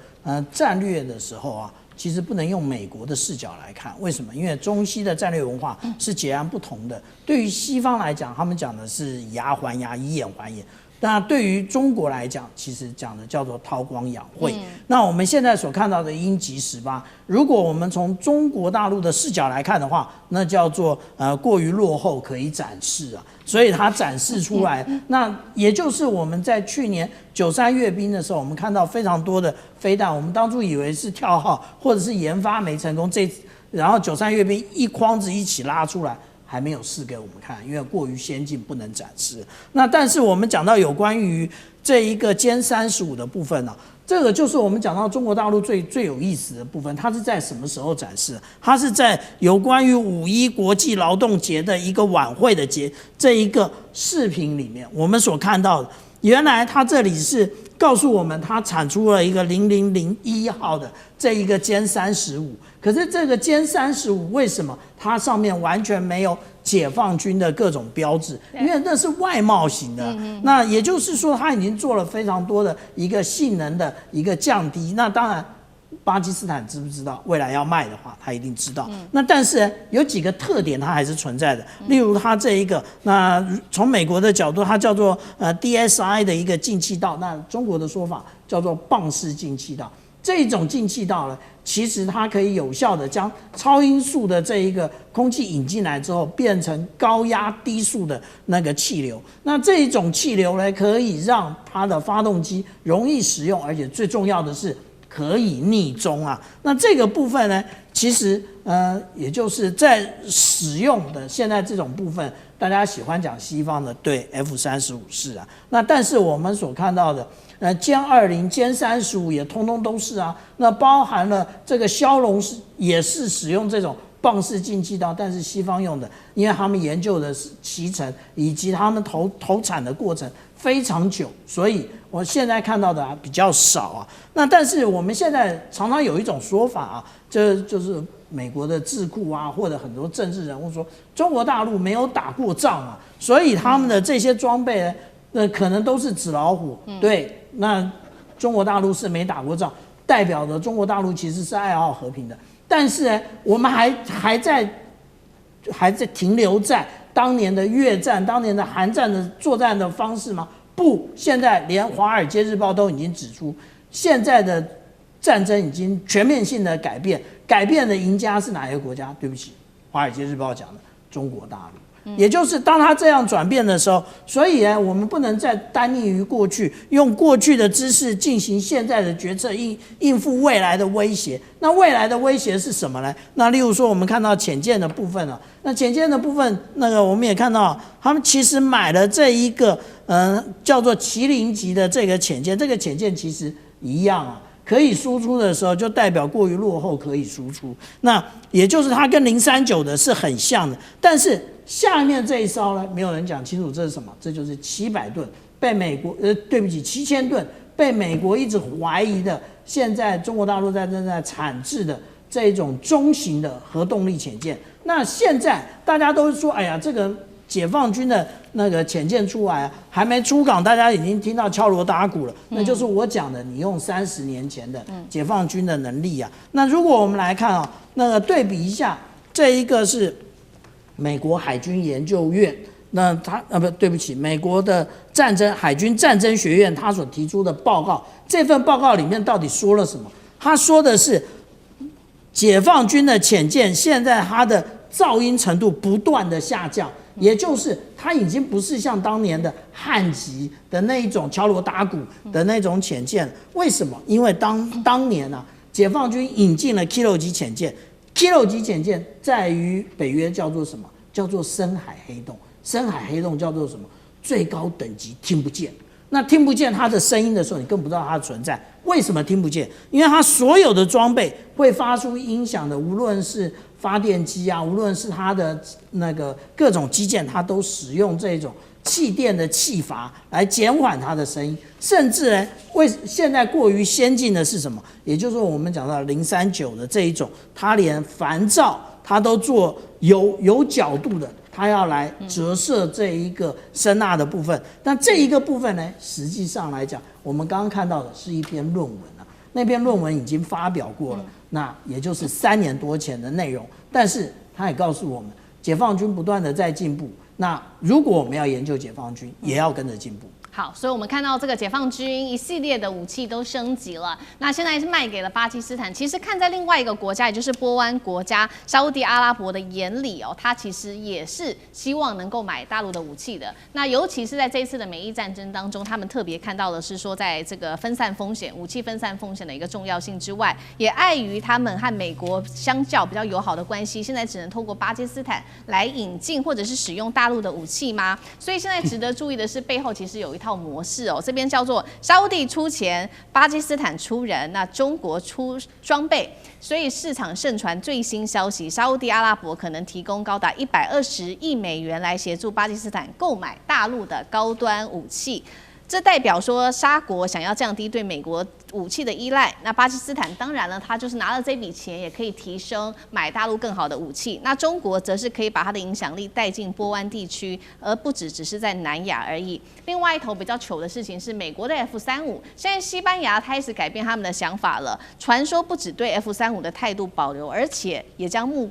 战略的时候其实不能用美国的视角来看。为什么？因为中西的战略文化是截然不同的。对于西方来讲，他们讲的是以牙还牙，以眼还眼。那对于中国来讲，其实讲的叫做韬光养晦。那我们现在所看到的鹰击18，如果我们从中国大陆的视角来看的话，那叫做过于落后，可以展示所以它展示出来，那也就是我们在去年93阅兵的时候，我们看到非常多的飞弹，我们当初以为是跳号或者是研发没成功，然后93阅兵一筐子一起拉出来。还没有试给我们看，因为过于先进不能展示。那但是我们讲到有关于这一个歼35的部分这个就是我们讲到中国大陆最有意思的部分。它是在什么时候展示？它是在有关于5·1国际劳动节的一个晚会的这一个视频里面，我们所看到的，原来它这里是告诉我们，它产出了一个0001号的这一个歼35。可是这个歼35为什么它上面完全没有解放军的各种标志？因为那是外贸型的。那也就是说，它已经做了非常多的一个性能的一个降低。那当然，巴基斯坦知不知道？未来要卖的话，他一定知道。那但是有几个特点它还是存在的，例如它这一个，那从美国的角度，它叫做DSI 的一个进气道，那中国的说法叫做棒式进气道。这种进气道呢，其实它可以有效的将超音速的这一个空气引进来之后，变成高压低速的那个气流。那这一种气流呢，可以让它的发动机容易使用，而且最重要的是可以逆中那这个部分呢，其实也就是在使用的现在这种部分，大家喜欢讲西方的对 F-35是那但是我们所看到的。歼20、歼35也通通都是那包含了这个枭龙也是使用这种棒式进气道，但是西方用的，因为他们研究的是骑乘以及他们投产的过程非常久，所以我现在看到的比较少那但是我们现在常常有一种说法就是美国的智库或者很多政治人物说，中国大陆没有打过仗所以他们的这些装备呢，那可能都是纸老虎。对，那中国大陆是没打过仗，代表着中国大陆其实是爱好和平的。但是呢，我们还在停留在当年的越战、当年的韩战的作战的方式吗？不，现在连《华尔街日报》都已经指出，现在的战争已经全面性的改变，改变的赢家是哪一个国家？对不起，《华尔街日报》讲的中国大陆。也就是当它这样转变的时候，所以呢，我们不能再单立于过去，用过去的知识进行现在的决策，应付未来的威胁。那未来的威胁是什么呢？那例如说，我们看到潜舰的部分那潜舰的部分，那个我们也看到，他们其实买了这一个叫做麒麟级的这个潜舰，这个潜舰其实一样可以输出的时候，就代表过于落后可以输出。那也就是它跟039的是很像的，但是下面这一艘呢，没有人讲清楚这是什么，这就是700吨被美国对不起7000吨被美国一直怀疑的，现在中国大陆正在产制的这种中型的核动力潜舰。那现在大家都说，哎呀，这个解放军的那个潜舰出来还没出港，大家已经听到敲锣打鼓了。那就是我讲的，你用30年前的解放军的能力那如果我们来看那个对比一下，这一个是美国海军研究院，那他对不起，美国的海军战争学院他所提出的报告，这份报告里面到底说了什么？他说的是解放军的潜舰现在它的噪音程度不断的下降，也就是它已经不是像当年的汉级的那一种敲锣打鼓的那种潜舰。为什么？因为当年啊，解放军引进了 Kilo 级潜舰。Kilo 级潜舰在于北约叫做什么？叫做深海黑洞。深海黑洞叫做什么？最高等级听不见。那听不见它的声音的时候，你更不知道它的存在。为什么听不见？因为它所有的装备会发出音响的，无论是发电机啊，无论是它的那个各种机件，它都使用这种气垫的气阀来减缓它的声音。甚至呢，现在过于先进的是什么？也就是说，我们讲到039的这一种，它连烦躁它都做有角度的。它要来折射这一个声呐的部分，但这一个部分呢，实际上来讲，我们刚刚看到的是一篇论文啊，那篇论文已经发表过了，那也就是3年多前的内容，但是它也告诉我们，解放军不断的在进步，那如果我们要研究解放军，也要跟着进步。好，所以我们看到这个解放军一系列的武器都升级了，那现在是卖给了巴基斯坦。其实看在另外一个国家，也就是波湾国家沙烏地阿拉伯的眼里哦，他其实也是希望能够买大陆的武器的。那尤其是在这一次的美伊战争当中，他们特别看到的是说，在这个分散风险、武器分散风险的一个重要性之外，也碍于他们和美国相较比较友好的关系，现在只能透过巴基斯坦来引进或者是使用大陆的武器吗？所以现在值得注意的是，背后其实有一套模式哦，这边叫做沙烏地出钱，巴基斯坦出人，那中国出装备。所以市场盛传最新消息，沙烏地阿拉伯可能提供高达120亿美元来协助巴基斯坦购买大陆的高端武器。这代表说沙国想要降低对美国武器的依赖，那巴基斯坦当然了，他就是拿了这笔钱，也可以提升买大陆更好的武器。那中国则是可以把它的影响力带进波湾地区，而不只是在南亚而已。另外一头比较糗的事情是，美国的 F-35，现在西班牙开始改变他们的想法了，传说不只对 F-35的态度保留，而且也将目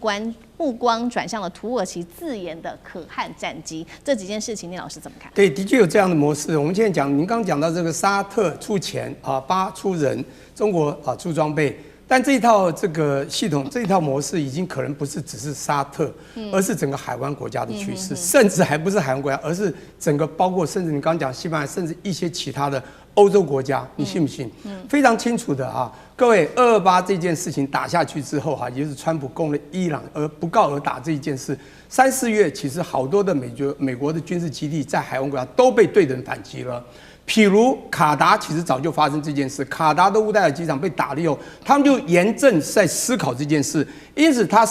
光转向了土耳其自研的可汗战机。这几件事情，聂老师怎么看？对，的确有这样的模式。我们现在讲，您刚讲到这个沙特出钱啊，巴出人，中国啊出装备，但这一套这个系统，这一套模式已经可能不是只是沙特，而是整个海湾国家的趋势，甚至还不是海湾国家，而是整个包括甚至你刚刚讲西班牙，甚至一些其他的欧洲国家，你信不信？非常清楚的啊，各位，228这件事情打下去之后哈，也就是川普攻了伊朗而不告而打这一件事，3、4月其实好多的美国的军事基地在海湾国家都被对等反击了。譬如卡达，其实早就发生这件事。卡达的乌代尔机场被打了以后，他们就严正在思考这件事，因此他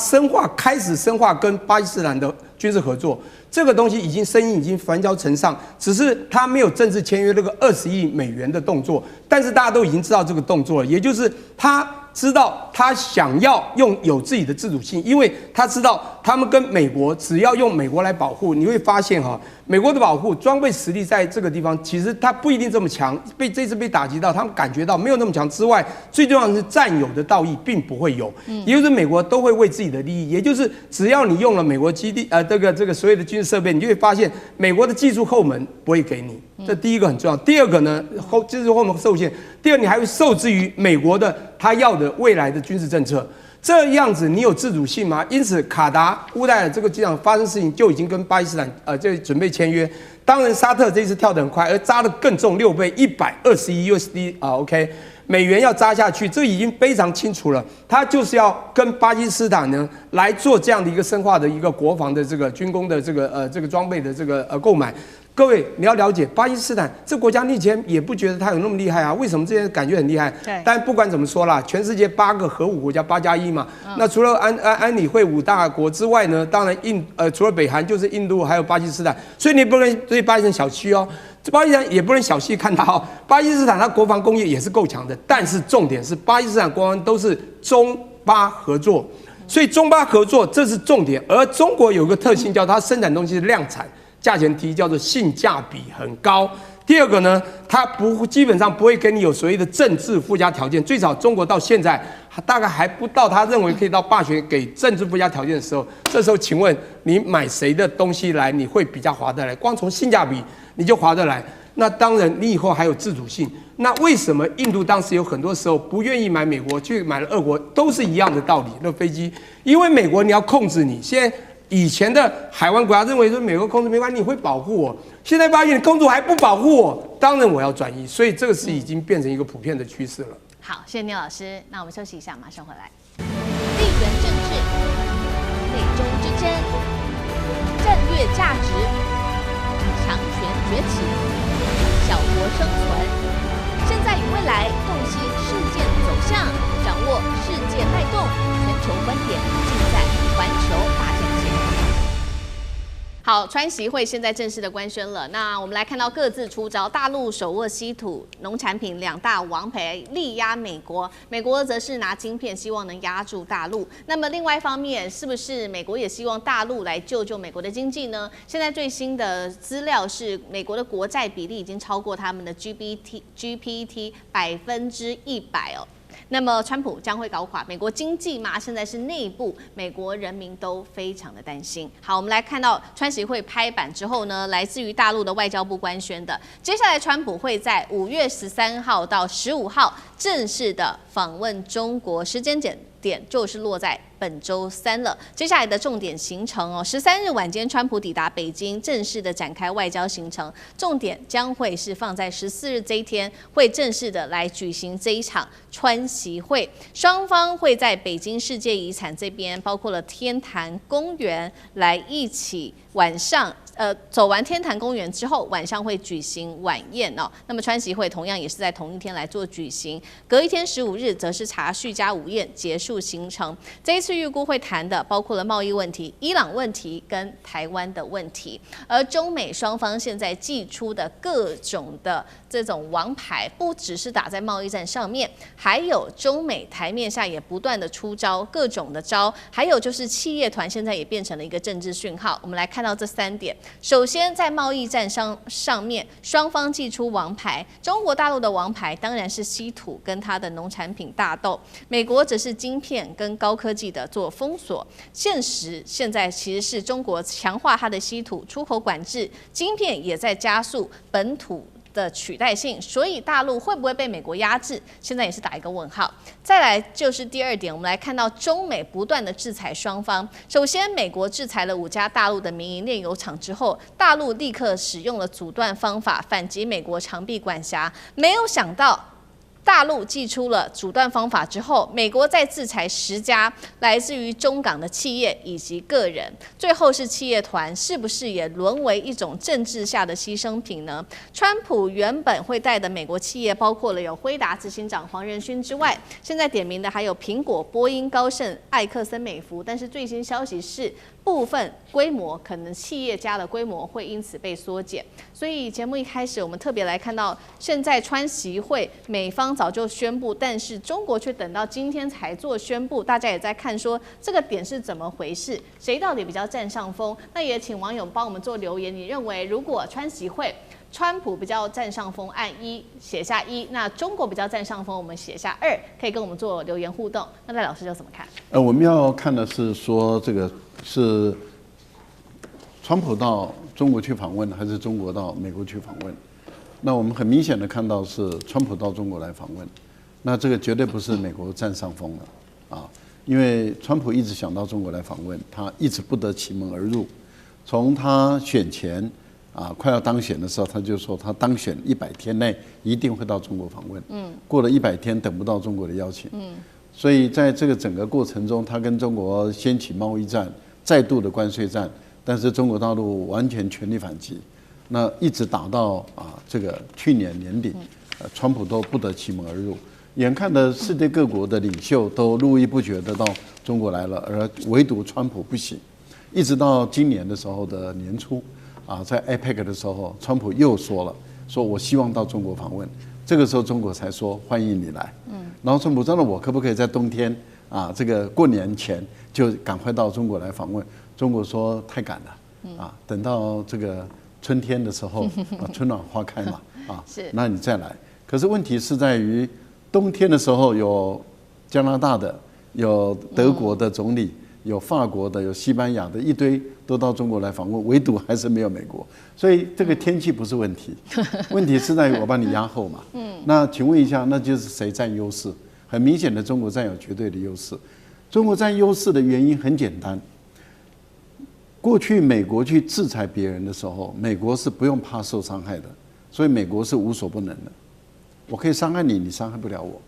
开始深化跟巴基斯坦的军事合作。这个东西声音已经反交成上，只是他没有正式签约那个20亿美元的动作，但是大家都已经知道这个动作了，也就是他知道他想要有自己的自主性，因为他知道他们跟美国只要用美国来保护，你会发现哈，美国的保护装备实力在这个地方其实它不一定这么强，这次被打击到，他们感觉到没有那么强之外，最重要的是占有的道义并不会有，也就是美国都会为自己的利益，也就是只要你用了美国基地这个所有的军事设备，你就会发现美国的技术后门不会给你，这第一个很重要。第二个呢，技术后门受限，第二你还会受制于美国的他要的未来的军事政策。这样子你有自主性吗？因此，卡达乌代尔这个机场发生事情就已经跟巴基斯坦就准备签约。当然，沙特这次跳得很快，而扎得更重6倍，121 USD OK， 美元要扎下去，这已经非常清楚了。他就是要跟巴基斯坦呢来做这样的一个深化的一个国防的这个军工的这个装备的这个购买。各位，你要了解巴基斯坦这国家，你以前也不觉得它有那么厉害啊？为什么这些感觉很厉害？对。但不管怎么说啦，全世界8个核武国家8+1嘛。那除了安理会5大国之外呢，当然除了北韩就是印度还有巴基斯坦，所以你不能对巴基斯坦小觑哦。巴基斯坦也不能小觑看它哦。巴基斯坦它国防工业也是够强的，但是重点是巴基斯坦国防都是中巴合作，所以中巴合作这是重点。而中国有个特性，叫它生产东西是量产。价钱低，叫做性价比很高。第二个呢，它基本上不会给你有所谓的政治附加条件，最少中国到现在大概还不到他认为可以到霸权给政治附加条件的时候。这时候，请问你买谁的东西来，你会比较划得来？光从性价比你就划得来。那当然，你以后还有自主性。那为什么印度当时有很多时候不愿意买美国，去买了俄国，都是一样的道理。那飞机，因为美国你要控制你，现在以前的海湾国家认为说美国控制没关系，你会保护我，现在发现你控制我还不保护我，当然我要转移，所以这个是已经变成一个普遍的趋势了。好，谢谢聂老师，那我们休息一下，马上回来。地缘政治、美中之争、战略价值、强权崛起、小国生存。现在与未来洞悉事件走向，掌握世界脉动，全球观点尽在环球大战线。好，川习会现在正式的官宣了。那我们来看到各自出招，大陆手握稀土、农产品2大王牌，力压美国；美国则是拿晶片，希望能压住大陆。那么另外一方面，是不是美国也希望大陆来救救美国的经济呢？现在最新的资料是，美国的国债比例已经超过他们的 GPT 100%哦。那么，川普将会搞垮美国经济吗？现在是内部美国人民都非常的担心。好，我们来看到川习会拍板之后呢，来自于大陆的外交部官宣的，接下来川普会在5月13号到15号正式的访问中国，时间点就是落在本周3了。接下来的重点行程13日晚间，川普抵达北京，正式的展开外交行程，重点将会是放在14日这一天，会正式的来举行这一场川习会。双方会在北京世界遗产这边，包括了天坛公园，来一起晚上。走完天坛公园之后，晚上会举行晚宴哦。那么川习会同样也是在同一天来做举行，隔一天15日则是茶叙加午宴结束行程。这一次预估会谈的包括了贸易问题、伊朗问题跟台湾的问题，而中美双方现在祭出的各种的这种王牌，不只是打在贸易战上面，还有中美台面下也不断的出招，各种的招，还有就是企业团现在也变成了一个政治讯号。我们来看到这3点。首先，在贸易战上面，双方祭出王牌。中国大陆的王牌当然是稀土跟它的农产品大豆，美国则是晶片跟高科技的做封锁。现在其实是中国强化它的稀土出口管制，晶片也在加速本土的取代性，所以大陆会不会被美国压制，现在也是打一个问号。再来就是第2点，我们来看到中美不断的制裁双方。首先，美国制裁了5家大陆的民营炼油厂之后，大陆立刻使用了阻断方法反击美国长臂管辖，没有想到。大陆祭出了阻断方法之后，美国再制裁10家来自于中港的企业以及个人，最后是企业团，是不是也沦为一种政治下的牺牲品呢？川普原本会带的美国企业包括了有辉达执行长黄仁勋之外，现在点名的还有苹果、波音、高盛、艾克森美孚，但是最新消息是部分规模可能企业家的规模会因此被缩减。所以节目一开始我们特别来看到，现在川习会美方早就宣布，但是中国却等到今天才做宣布，大家也在看说这个点是怎么回事，谁到底比较占上风？那也请网友帮我们做留言，你认为如果川习会川普比较占上风，按1写下1，那中国比较占上风，我们写下2，可以跟我们做留言互动。那赖老师就怎么看？我们要看的是说这个是川普到中国去访问，还是中国到美国去访问？那我们很明显的看到是川普到中国来访问，那这个绝对不是美国占上风了啊！因为川普一直想到中国来访问，他一直不得其门而入。从他选前快要当选的时候，他就说他当选100天内一定会到中国访问。过了100天等不到中国的邀请。所以在这个整个过程中，他跟中国掀起贸易战，再度的关税战，但是中国大陆完全全力反击，那一直打到这个去年年底，川普都不得其门而入，眼看着世界各国的领袖都络绎不绝的到中国来了，而唯独川普不行，一直到今年的时候的年初，在 APEC 的时候，川普又说了，说我希望到中国访问，这个时候中国才说欢迎你来，然后川普说我可不可以在冬天这个过年前就赶快到中国来访问？中国说太赶了，等到这个春天的时候，春暖花开嘛，那你再来。可是问题是在于冬天的时候有加拿大的，有德国的总理，有法国的，有西班牙的，一堆都到中国来访问，唯独还是没有美国。所以这个天气不是问题，问题是在于我把你压后嘛。那请问一下，那就是谁占优势？很明显的，中国占有绝对的优势。中国占优势的原因很简单。过去美国去制裁别人的时候，美国是不用怕受伤害的，所以美国是无所不能的。我可以伤害你，你伤害不了我；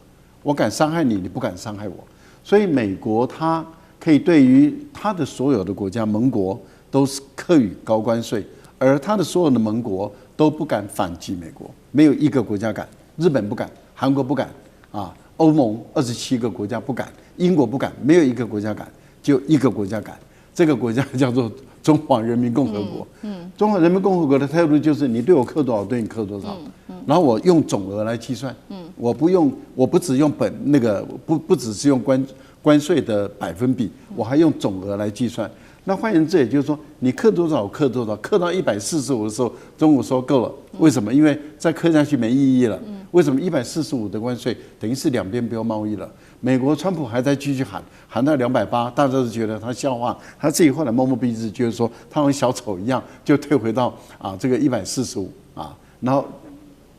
我敢伤害你，你不敢伤害我。所以美国它可以对于它的所有的国家盟国都是课予高关税，而它的所有的盟国都不敢反击美国，没有一个国家敢，日本不敢，韩国不敢，欧盟27个国家不敢，英国不敢，没有一个国家敢，只有一个国家敢，这个国家叫做中华人民共和国。中华人民共和国的态度就是你对我课多少，对你课多少，然后我用总额来计算，我不只用不只是用关税的百分比，我还用总额来计算。那换言之，也就是说，你课多少，我课多少，课到145的时候，中国说够了。为什么？因为再课下去没意义了。为什么？145的关税等于是两边不要贸易了。美国川普还在继续喊到280，大家都觉得他笑话，他自己后来摸摸鼻子，就是说他像小丑一样，就退回到这个145然后，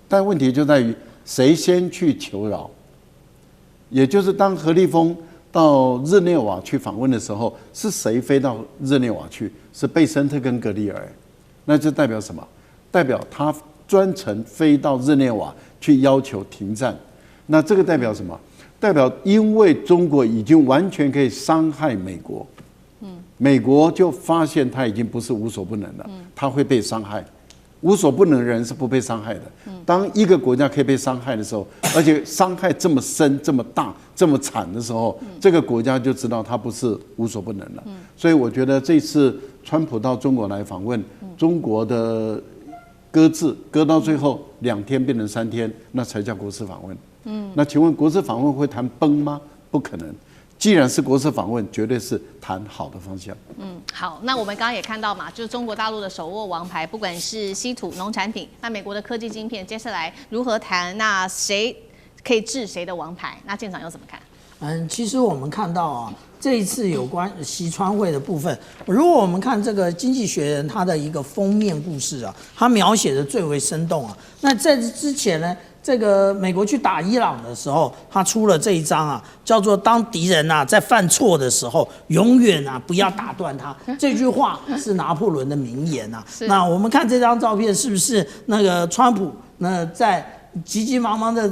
但问题就在于谁先去求饶，也就是当何立峰到日内瓦去访问的时候，是谁飞到日内瓦去？是贝森特跟格里尔，那就代表什么？代表他专程飞到日内瓦去要求停战。那这个代表什么？代表因为中国已经完全可以伤害美国，美国就发现他已经不是无所不能了，他会被伤害。无所不能的人是不被伤害的。当一个国家可以被伤害的时候，而且伤害这么深、这么大、这么惨的时候，这个国家就知道他不是无所不能了。所以我觉得这次川普到中国来访问，中国的搁置搁到最后2天变成3天，那才叫国事访问。那请问国事访问会谈崩吗？不可能。既然是国事访问，绝对是谈好的方向。好，那我们刚刚也看到嘛，就是中国大陆的手握王牌，不管是稀土、农产品，那美国的科技晶片，接下来如何谈？那谁可以治谁的王牌？那舰长又怎么看？其实我们看到这一次有关习川会的部分，如果我们看这个《经济学人》它的一个封面故事它描写的最为生动那在之前呢？这个美国去打伊朗的时候，他出了这一章叫做"当敌人在犯错的时候，永远不要打断他"。这句话是拿破仑的名言那我们看这张照片，是不是那个川普在急急忙忙的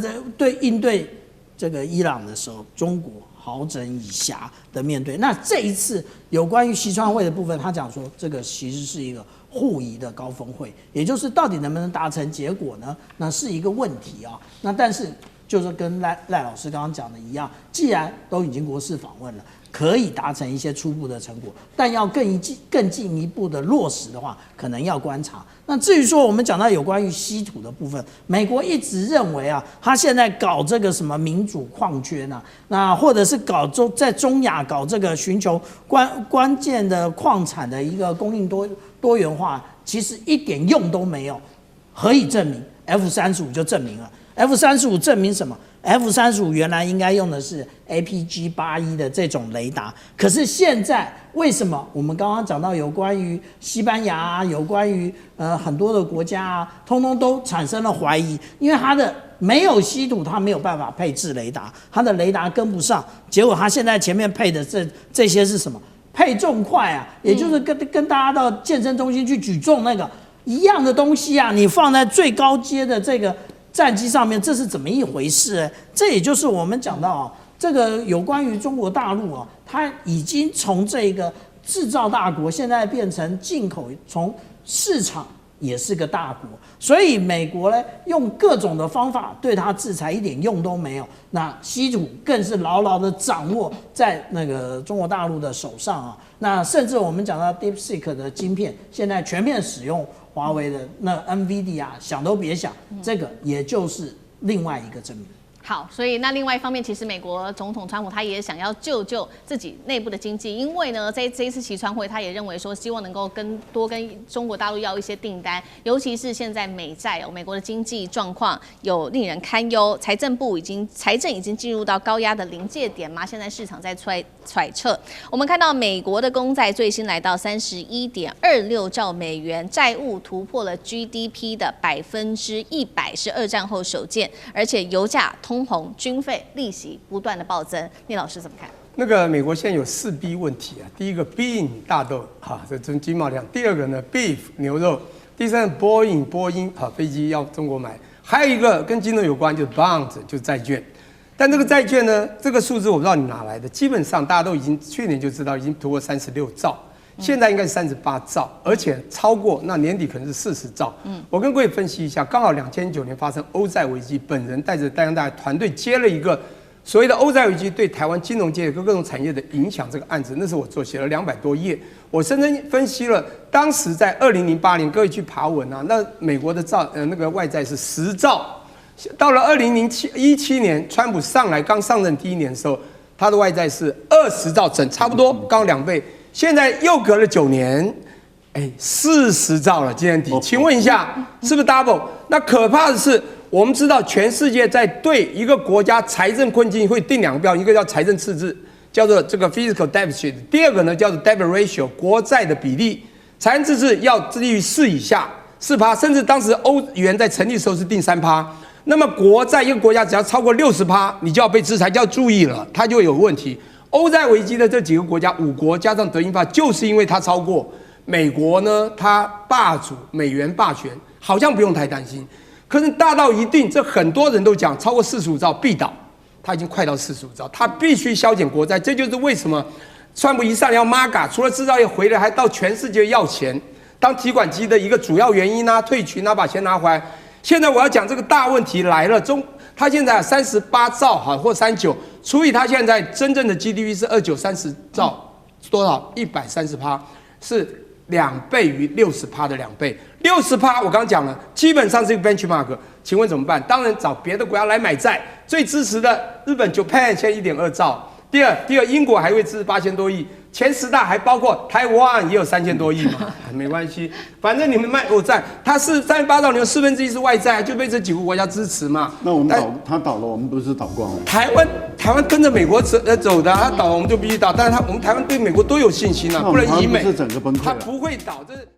应对这个伊朗的时候，中国好整以暇的面对？那这一次有关于习川会的部分，他讲说这个其实是一个互疑的高峰会，也就是到底能不能达成结果呢？那是一个问题那但是就是跟赖老师刚刚讲的一样，既然都已经国事访问了，可以达成一些初步的成果，但要更进一步的落实的话，可能要观察。那至于说我们讲到有关于稀土的部分，美国一直认为他现在搞这个什么民主矿圈那或者是在中亚搞这个寻求关键的矿产的一个供应多元化，其实一点用都没有。何以证明？ F-35就证明了。F-35证明什么？ F-35原来应该用的是 APG-81的这种雷达，可是现在为什么我们刚刚讲到有关于西班牙有关于很多的国家通通都产生了怀疑，因为它的没有稀土，它没有办法配置雷达，它的雷达跟不上，结果它现在前面配的这些是什么？配重块也就是跟大家到健身中心去举重那个一样的东西你放在最高阶的这个战机上面，这是怎么一回事？这也就是我们讲到这个有关于中国大陆它已经从这个制造大国，现在变成进口，从市场也是个大国，所以美国呢用各种的方法对它制裁，一点用都没有。那稀土更是牢牢的掌握在那个中国大陆的手上那甚至我们讲到 DeepSeek 的晶片，现在全面使用华为的那 NVIDIA，想都别想，这个也就是另外一个证明。好，所以那另外一方面，其实美国总统川普他也想要救自己内部的经济，因为呢，在这一次期川会，他也认为说，希望能够多跟中国大陆要一些订单，尤其是现在美债美国的经济状况有令人堪忧，财政已经进入到高压的临界点嘛，现在市场在揣测。我们看到美国的公债最新来到31.26兆美元，债务突破了 GDP 的100%，是二战后首见，而且油价、通膨、军费、利息不断的暴增。聂老师怎么看？那个美国现在有4B 问题啊，第一个 bean 大豆，这真鸡毛量；第二个呢 beef 牛肉；第三个 波音飞机要中国买；还有一个跟金融有关，就是 bonds 就是债券。但这个债券呢，这个数字我不知道你哪来的，基本上大家都已经去年就知道已经突破36兆。现在应该是38兆，而且超过，那年底可能是40兆。我跟各位分析一下，刚好2009年发生欧债危机，本人带着大洋大团队接了一个所谓的欧债危机对台湾金融界跟各种产业的影响这个案子，那是我写了200多页，我深深分析了当时在2008年，各位去爬文啊，那美国的那个外债是10兆，到了2017年，川普刚上任第1年的时候，他的外债是20兆整，差不多刚2倍。现在又隔了9年，40兆了，今年底，请问一下，是不是 double？ 那可怕的是，我们知道全世界在对一个国家财政困境会定2个标准，一个叫财政赤字，叫做这个 fiscal deficit， 第二个呢叫做 debt ratio， 国债的比例，财政赤字要低于4以下，4%，甚至当时欧元在成立的时候是定3%。那么国债一个国家只要超过60%，你就要被制裁，就要注意了，它就有问题。欧债危机的这几个国家，5国加上德英法，就是因为它超过美国呢，它霸主美元霸权，好像不用太担心。可是大到一定，这很多人都讲，超过45兆必倒，它已经快到45兆，它必须削减国债。这就是为什么川普一上来要 MAGA， 除了制造业回来，还到全世界要钱，当提款机的一个主要原因啊，退群啊，把钱拿回来。现在我要讲这个大问题来了，他现在38兆或39，除以他现在真正的 GDP 是29-30兆，多少？130%，是2倍于60%的2倍。60%我刚刚讲了，基本上是一个 benchmark。请问怎么办？当然找别的国家来买债，最支持的日本 Japan 现在1.2兆。第二，英国还会支持8000多亿，前10大还包括台湾也有3000多亿嘛，没关系，反正你们卖我债，它是38兆，你有1/4是外债，就被这几个国家支持嘛。那我们他倒了，我们不是倒光了？台湾跟着美国走的，他倒我们就必须倒，但是我们台湾对美国都有信心啊，不能以美，是整个崩溃了，他不会倒，这是。